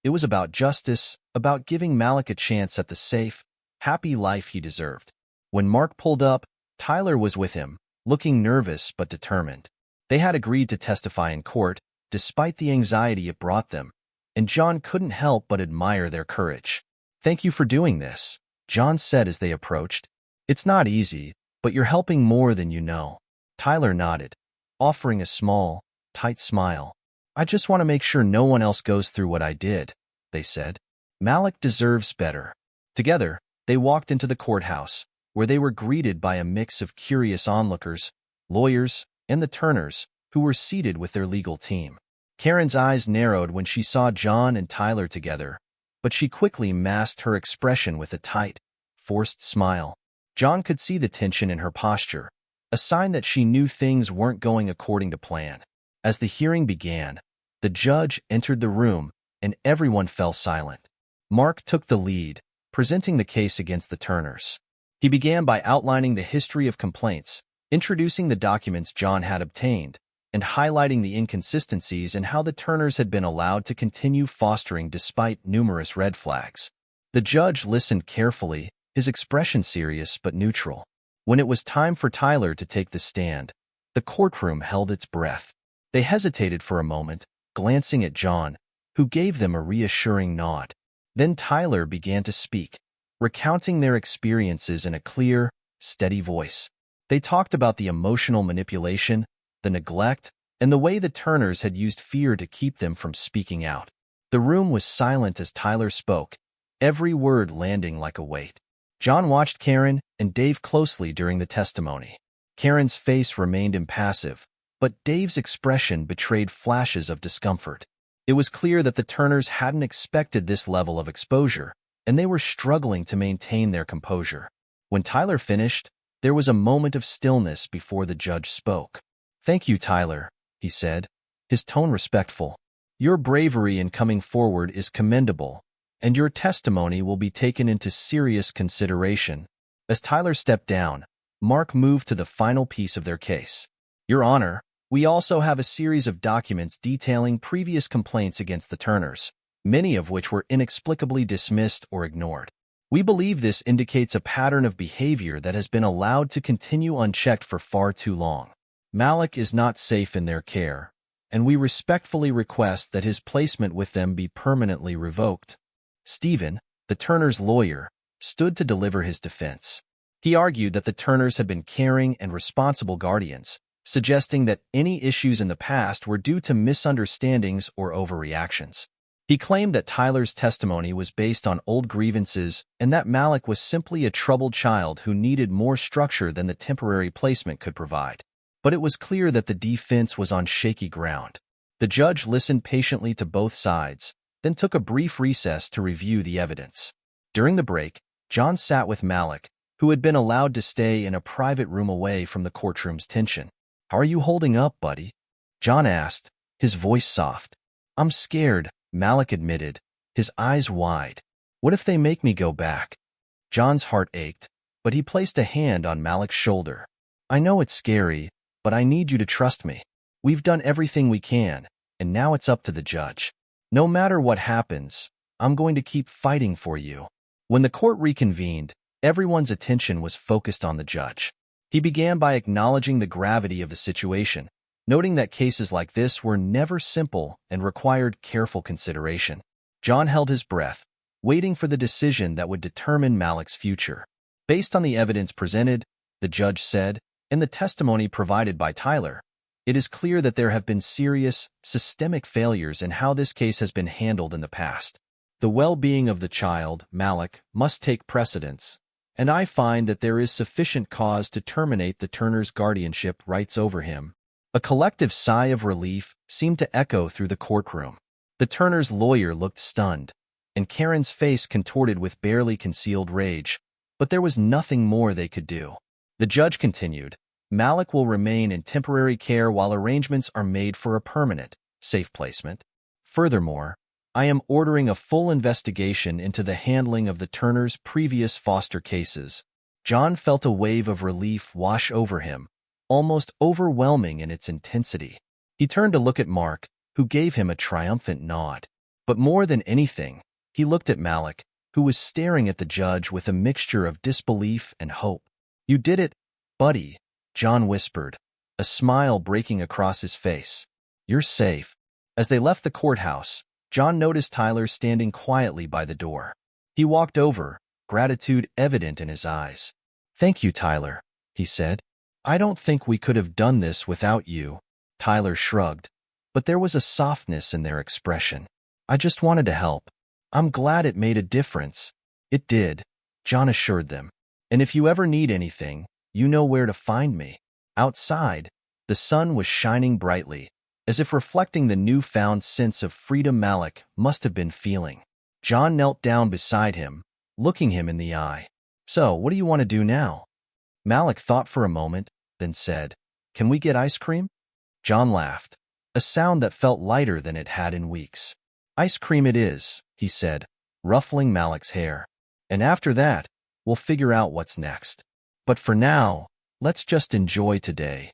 It was about justice, about giving Malik a chance at the safe, happy life he deserved. When Mark pulled up, Tyler was with him, looking nervous but determined. They had agreed to testify in court, despite the anxiety it brought them, and John couldn't help but admire their courage. "Thank you for doing this," John said as they approached. "It's not easy, but you're helping more than you know." Tyler nodded, offering a small, tight smile. "I just want to make sure no one else goes through what I did," they said. "Malik deserves better." Together, they walked into the courthouse, where they were greeted by a mix of curious onlookers, lawyers, and the Turners, who were seated with their legal team. Karen's eyes narrowed when she saw John and Tyler together, but she quickly masked her expression with a tight, forced smile. John could see the tension in her posture, a sign that she knew things weren't going according to plan. As the hearing began, the judge entered the room, and everyone fell silent. Mark took the lead, presenting the case against the Turners. He began by outlining the history of complaints, introducing the documents John had obtained, and highlighting the inconsistencies in how the Turners had been allowed to continue fostering despite numerous red flags. The judge listened carefully, his expression serious but neutral. When it was time for Tyler to take the stand, the courtroom held its breath. They hesitated for a moment, glancing at John, who gave them a reassuring nod. Then Tyler began to speak, recounting their experiences in a clear, steady voice. They talked about the emotional manipulation, the neglect, and the way the Turners had used fear to keep them from speaking out. The room was silent as Tyler spoke, every word landing like a weight. John watched Karen and Dave closely during the testimony. Karen's face remained impassive, but Dave's expression betrayed flashes of discomfort. It was clear that the Turners hadn't expected this level of exposure, and they were struggling to maintain their composure. When Tyler finished, there was a moment of stillness before the judge spoke. "Thank you, Tyler," he said, his tone respectful. "Your bravery in coming forward is commendable, and your testimony will be taken into serious consideration." As Tyler stepped down, Mark moved to the final piece of their case. "Your Honor, we also have a series of documents detailing previous complaints against the Turners, many of which were inexplicably dismissed or ignored. We believe this indicates a pattern of behavior that has been allowed to continue unchecked for far too long. Malik is not safe in their care, and we respectfully request that his placement with them be permanently revoked." Stephen, the Turners' lawyer, stood to deliver his defense. He argued that the Turners had been caring and responsible guardians, suggesting that any issues in the past were due to misunderstandings or overreactions. He claimed that Tyler's testimony was based on old grievances and that Malik was simply a troubled child who needed more structure than the temporary placement could provide. but it was clear that the defense was on shaky ground. The judge listened patiently to both sides, then took a brief recess to review the evidence. During the break, John sat with Malik, who had been allowed to stay in a private room away from the courtroom's tension. "How are you holding up, buddy?" John asked, his voice soft. "I'm scared," Malik admitted, his eyes wide. "What if they make me go back?" John's heart ached, but he placed a hand on Malik's shoulder. "I know it's scary, but I need you to trust me. We've done everything we can, and now it's up to the judge. No matter what happens, I'm going to keep fighting for you." When the court reconvened, everyone's attention was focused on the judge. He began by acknowledging the gravity of the situation, noting that cases like this were never simple and required careful consideration. John held his breath, waiting for the decision that would determine Malik's future. Based on the evidence presented, the judge said, and the testimony provided by Tyler, it is clear that there have been serious, systemic failures in how this case has been handled in the past. The well-being of the child, Malik, must take precedence, and I find that there is sufficient cause to terminate the Turners' guardianship rights over him. A collective sigh of relief seemed to echo through the courtroom. The Turners' lawyer looked stunned, and Karen's face contorted with barely concealed rage, but there was nothing more they could do. The judge continued, "Malik will remain in temporary care while arrangements are made for a permanent, safe placement. Furthermore, I am ordering a full investigation into the handling of the Turners' previous foster cases." John felt a wave of relief wash over him, almost overwhelming in its intensity. He turned to look at Mark, who gave him a triumphant nod. But more than anything, he looked at Malik, who was staring at the judge with a mixture of disbelief and hope. "You did it, buddy," John whispered, a smile breaking across his face. "You're safe." As they left the courthouse, John noticed Tyler standing quietly by the door. He walked over, gratitude evident in his eyes. "Thank you, Tyler," he said. "I don't think we could have done this without you." Tyler shrugged, but there was a softness in their expression. "I just wanted to help. I'm glad it made a difference." "It did," John assured them. "And if you ever need anything, you know where to find me." Outside, the sun was shining brightly, as if reflecting the newfound sense of freedom Malik must have been feeling. John knelt down beside him, looking him in the eye. "So, what do you want to do now?" Malik thought for a moment, then said, "Can we get ice cream?" John laughed, a sound that felt lighter than it had in weeks. "Ice cream it is," he said, ruffling Malik's hair. "And after that, we'll figure out what's next. But for now, let's just enjoy today."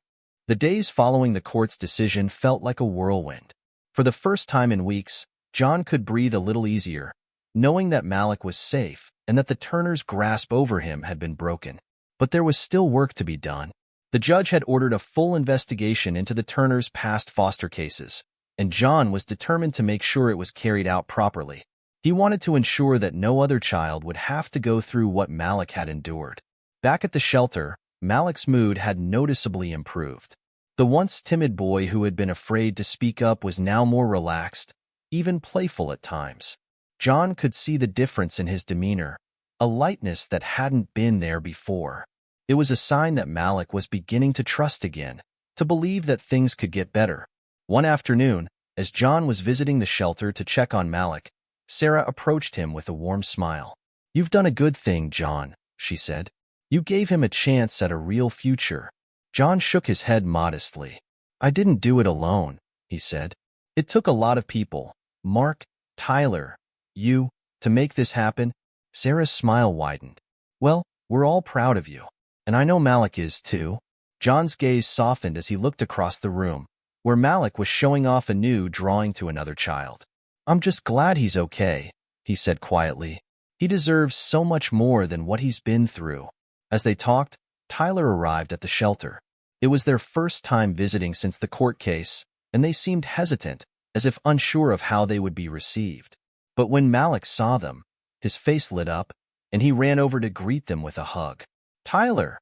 The days following the court's decision felt like a whirlwind. For the first time in weeks, John could breathe a little easier, knowing that Malik was safe and that the Turners' grasp over him had been broken. But there was still work to be done. The judge had ordered a full investigation into the Turners' past foster cases, and John was determined to make sure it was carried out properly. He wanted to ensure that no other child would have to go through what Malik had endured. Back at the shelter, Malik's mood had noticeably improved. The once timid boy who had been afraid to speak up was now more relaxed, even playful at times. John could see the difference in his demeanor, a lightness that hadn't been there before. It was a sign that Malik was beginning to trust again, to believe that things could get better. One afternoon, as John was visiting the shelter to check on Malik, Sarah approached him with a warm smile. "You've done a good thing, John," she said. "You gave him a chance at a real future." John shook his head modestly. "I didn't do it alone," he said. "It took a lot of people, Mark, Tyler, you, to make this happen." Sarah's smile widened. "Well, we're all proud of you. And I know Malik is too." John's gaze softened as he looked across the room, where Malik was showing off a new drawing to another child. "I'm just glad he's okay," he said quietly. "He deserves so much more than what he's been through." As they talked, Tyler arrived at the shelter. It was their first time visiting since the court case, and they seemed hesitant, as if unsure of how they would be received. But when Malik saw them, his face lit up, and he ran over to greet them with a hug. "Tyler!"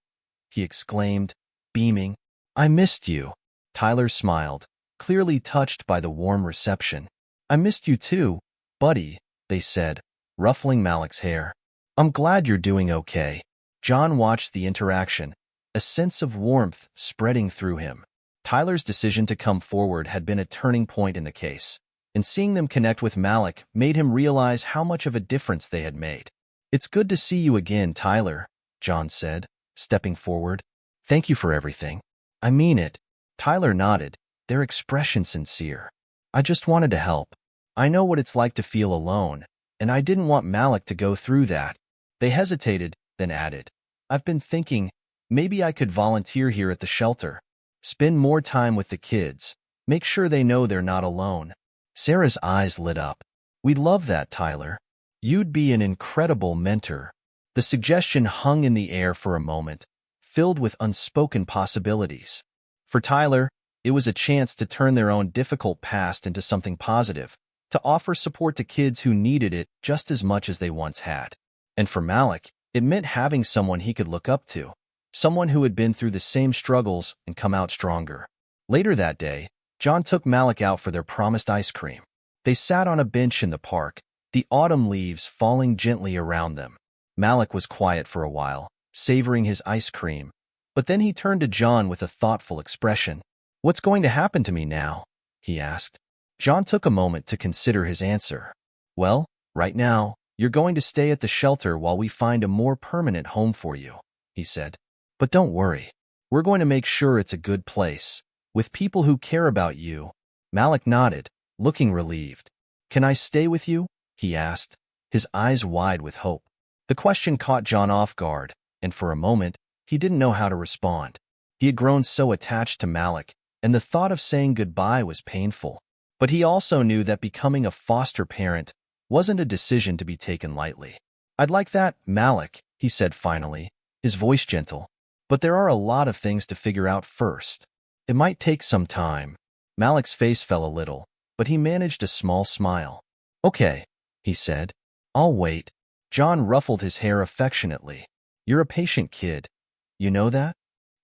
he exclaimed, beaming. "I missed you." Tyler smiled, clearly touched by the warm reception. "I missed you too, buddy," they said, ruffling Malik's hair. "I'm glad you're doing okay." John watched the interaction, a sense of warmth spreading through him. Tyler's decision to come forward had been a turning point in the case, and seeing them connect with Malik made him realize how much of a difference they had made. "It's good to see you again, Tyler," John said, stepping forward. "Thank you for everything." "I mean it." Tyler nodded, their expression sincere. "I just wanted to help. I know what it's like to feel alone, and I didn't want Malik to go through that." They hesitated, then added, "I've been thinking, maybe I could volunteer here at the shelter. Spend more time with the kids. Make sure they know they're not alone." Sarah's eyes lit up. "We'd love that, Tyler. You'd be an incredible mentor." The suggestion hung in the air for a moment, filled with unspoken possibilities. For Tyler, it was a chance to turn their own difficult past into something positive, to offer support to kids who needed it just as much as they once had. And for Malik, it meant having someone he could look up to, someone who had been through the same struggles and come out stronger. Later that day, John took Malik out for their promised ice cream. They sat on a bench in the park, the autumn leaves falling gently around them. Malik was quiet for a while, savoring his ice cream, but then he turned to John with a thoughtful expression. "What's going to happen to me now?" he asked. John took a moment to consider his answer. "Well, right now, you're going to stay at the shelter while we find a more permanent home for you," he said. "But don't worry. We're going to make sure it's a good place, with people who care about you." Malik nodded, looking relieved. "Can I stay with you?" he asked, his eyes wide with hope. The question caught John off guard, and for a moment, he didn't know how to respond. He had grown so attached to Malik, and the thought of saying goodbye was painful. But he also knew that becoming a foster parent wasn't a decision to be taken lightly. "I'd like that, Malik," he said finally, his voice gentle. "But there are a lot of things to figure out first. It might take some time." Malik's face fell a little, but he managed a small smile. "Okay," he said. "I'll wait." John ruffled his hair affectionately. "You're a patient kid. You know that?"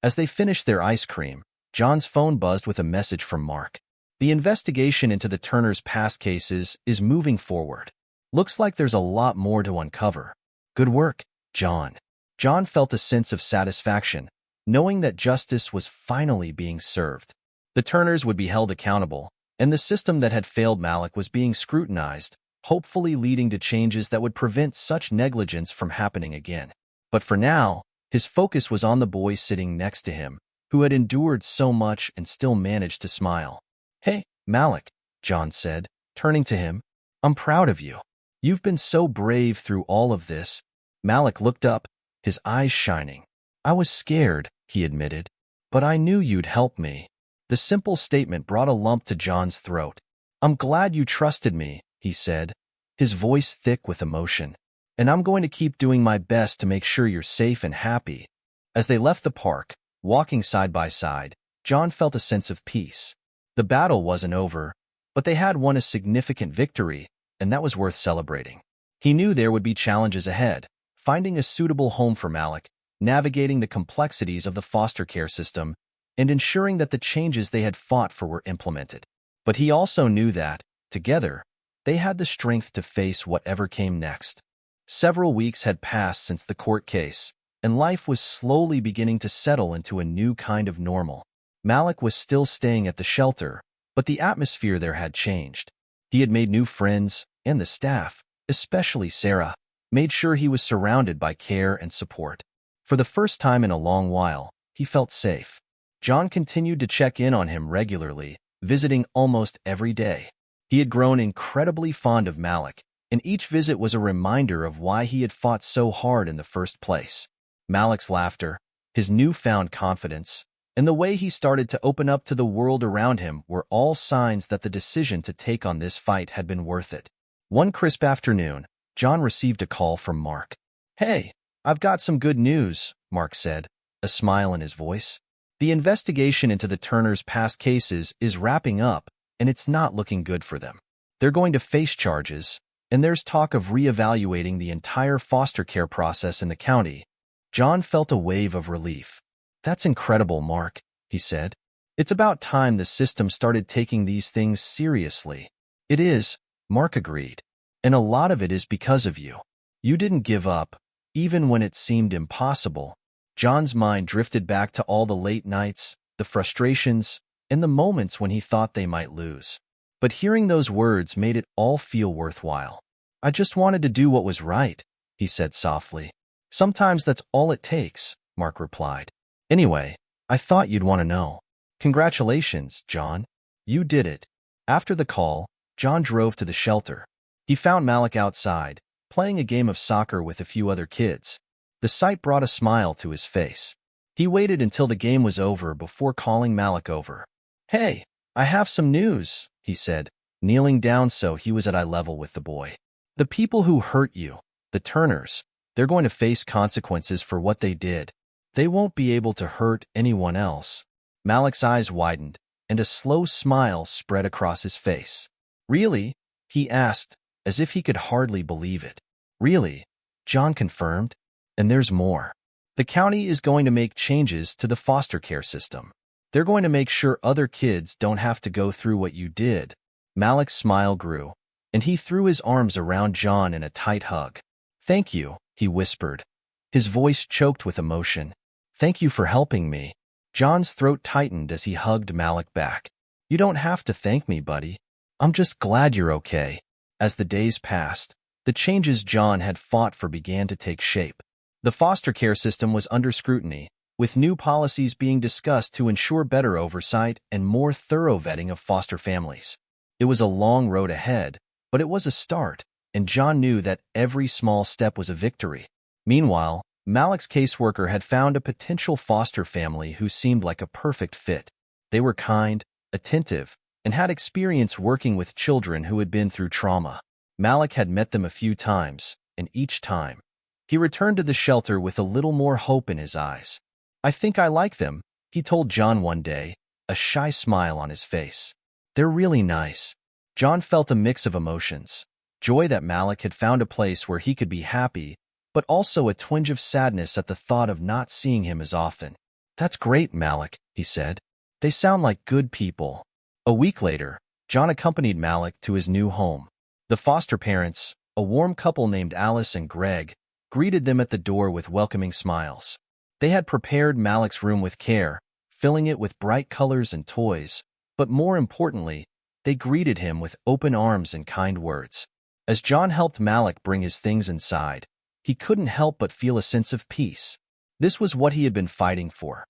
As they finished their ice cream, John's phone buzzed with a message from Mark. "The investigation into the Turner's past cases is moving forward. Looks like there's a lot more to uncover. Good work, John." John felt a sense of satisfaction, knowing that justice was finally being served. The Turners would be held accountable, and the system that had failed Malik was being scrutinized, hopefully leading to changes that would prevent such negligence from happening again. But for now, his focus was on the boy sitting next to him, who had endured so much and still managed to smile. "Hey, Malik," John said, turning to him. "I'm proud of you. You've been so brave through all of this." Malik looked up, his eyes shining. "I was scared," he admitted, "but I knew you'd help me." The simple statement brought a lump to John's throat. "I'm glad you trusted me," he said, his voice thick with emotion. "And I'm going to keep doing my best to make sure you're safe and happy." As they left the park, walking side by side, John felt a sense of peace. The battle wasn't over, but they had won a significant victory, and that was worth celebrating. He knew there would be challenges ahead, finding a suitable home for Malik, navigating the complexities of the foster care system, and ensuring that the changes they had fought for were implemented. But he also knew that, together, they had the strength to face whatever came next. Several weeks had passed since the court case, and life was slowly beginning to settle into a new kind of normal. Malik was still staying at the shelter, but the atmosphere there had changed. He had made new friends, and the staff, especially Sarah, made sure he was surrounded by care and support. For the first time in a long while, he felt safe. John continued to check in on him regularly, visiting almost every day. He had grown incredibly fond of Malik, and each visit was a reminder of why he had fought so hard in the first place. Malik's laughter, his newfound confidence, and the way he started to open up to the world around him were all signs that the decision to take on this fight had been worth it. One crisp afternoon, John received a call from Mark. "Hey, I've got some good news," Mark said, a smile in his voice. "The investigation into the Turners' past cases is wrapping up, and it's not looking good for them. They're going to face charges, and there's talk of reevaluating the entire foster care process in the county." John felt a wave of relief. "That's incredible, Mark," he said. "It's about time the system started taking these things seriously." "It is," Mark agreed. "And a lot of it is because of you. You didn't give up, even when it seemed impossible." John's mind drifted back to all the late nights, the frustrations, and the moments when he thought they might lose. But hearing those words made it all feel worthwhile. "I just wanted to do what was right," he said softly. "Sometimes that's all it takes," Mark replied. "Anyway, I thought you'd want to know. Congratulations, John. You did it." After the call, John drove to the shelter. He found Malik outside, playing a game of soccer with a few other kids. The sight brought a smile to his face. He waited until the game was over before calling Malik over. "Hey, I have some news," he said, kneeling down so he was at eye level with the boy. "The people who hurt you, the Turners, they're going to face consequences for what they did. They won't be able to hurt anyone else." Malik's eyes widened, and a slow smile spread across his face. "Really?" he asked, as if he could hardly believe it. "Really?" John confirmed. "And there's more. The county is going to make changes to the foster care system. They're going to make sure other kids don't have to go through what you did." Malik's smile grew, and he threw his arms around John in a tight hug. "Thank you," he whispered, his voice choked with emotion. "Thank you for helping me." John's throat tightened as he hugged Malik back. "You don't have to thank me, buddy. I'm just glad you're okay." As the days passed, the changes John had fought for began to take shape. The foster care system was under scrutiny, with new policies being discussed to ensure better oversight and more thorough vetting of foster families. It was a long road ahead, but it was a start, and John knew that every small step was a victory. Meanwhile, Malik's caseworker had found a potential foster family who seemed like a perfect fit. They were kind, attentive, and had experience working with children who had been through trauma. Malik had met them a few times, and each time, he returned to the shelter with a little more hope in his eyes. "I think I like them," he told John one day, a shy smile on his face. "They're really nice." John felt a mix of emotions, joy that Malik had found a place where he could be happy, but also a twinge of sadness at the thought of not seeing him as often. "That's great, Malik," he said. "They sound like good people." A week later, John accompanied Malik to his new home. The foster parents, a warm couple named Alice and Greg, greeted them at the door with welcoming smiles. They had prepared Malik's room with care, filling it with bright colors and toys, but more importantly, they greeted him with open arms and kind words. As John helped Malik bring his things inside, he couldn't help but feel a sense of peace. This was what he had been fighting for,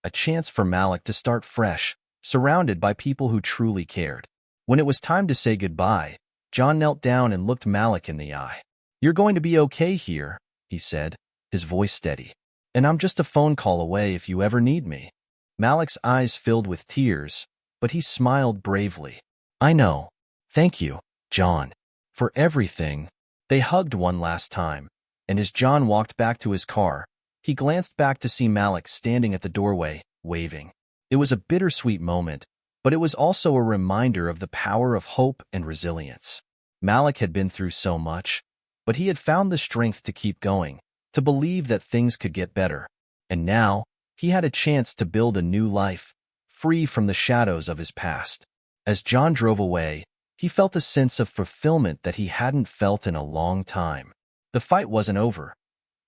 a chance for Malik to start fresh, surrounded by people who truly cared. When it was time to say goodbye, John knelt down and looked Malik in the eye. "You're going to be okay here," he said, his voice steady. "And I'm just a phone call away if you ever need me." Malik's eyes filled with tears, but he smiled bravely. "I know. Thank you, John, for everything." They hugged one last time, and as John walked back to his car, he glanced back to see Malik standing at the doorway, waving. It was a bittersweet moment, but it was also a reminder of the power of hope and resilience. Malik had been through so much, but he had found the strength to keep going, to believe that things could get better. And now, he had a chance to build a new life, free from the shadows of his past. As John drove away, he felt a sense of fulfillment that he hadn't felt in a long time. The fight wasn't over.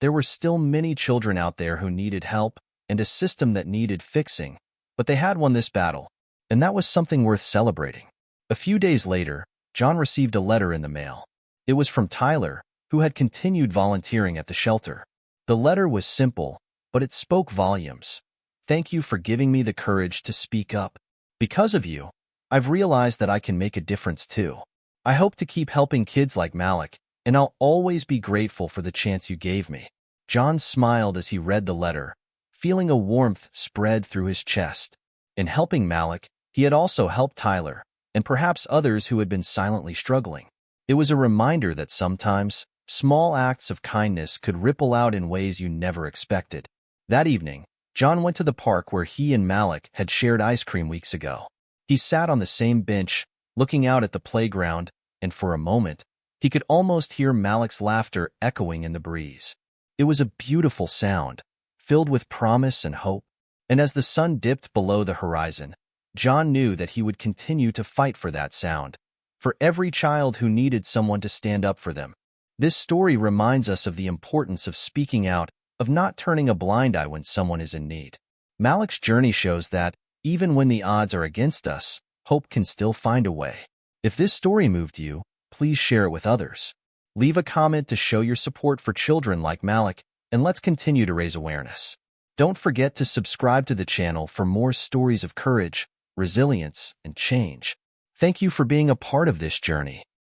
There were still many children out there who needed help and a system that needed fixing, but they had won this battle, and that was something worth celebrating. A few days later, John received a letter in the mail. It was from Tyler, who had continued volunteering at the shelter. The letter was simple, but it spoke volumes. "Thank you for giving me the courage to speak up. Because of you, I've realized that I can make a difference too. I hope to keep helping kids like Malik, and I'll always be grateful for the chance you gave me." John smiled as he read the letter, feeling a warmth spread through his chest. In helping Malik, he had also helped Tyler, and perhaps others who had been silently struggling. It was a reminder that sometimes, small acts of kindness could ripple out in ways you never expected. That evening, John went to the park where he and Malik had shared ice cream weeks ago. He sat on the same bench, looking out at the playground, and for a moment, he could almost hear Malik's laughter echoing in the breeze. It was a beautiful sound, filled with promise and hope. And as the sun dipped below the horizon, John knew that he would continue to fight for that sound, for every child who needed someone to stand up for them. This story reminds us of the importance of speaking out of not turning a blind eye when someone is in need. Malik's journey shows that, even when the odds are against us, hope can still find a way. If this story moved you, please share it with others. Leave a comment to show your support for children like Malik, and let's continue to raise awareness. Don't forget to subscribe to the channel for more stories of courage, resilience, and change. Thank you for being a part of this journey.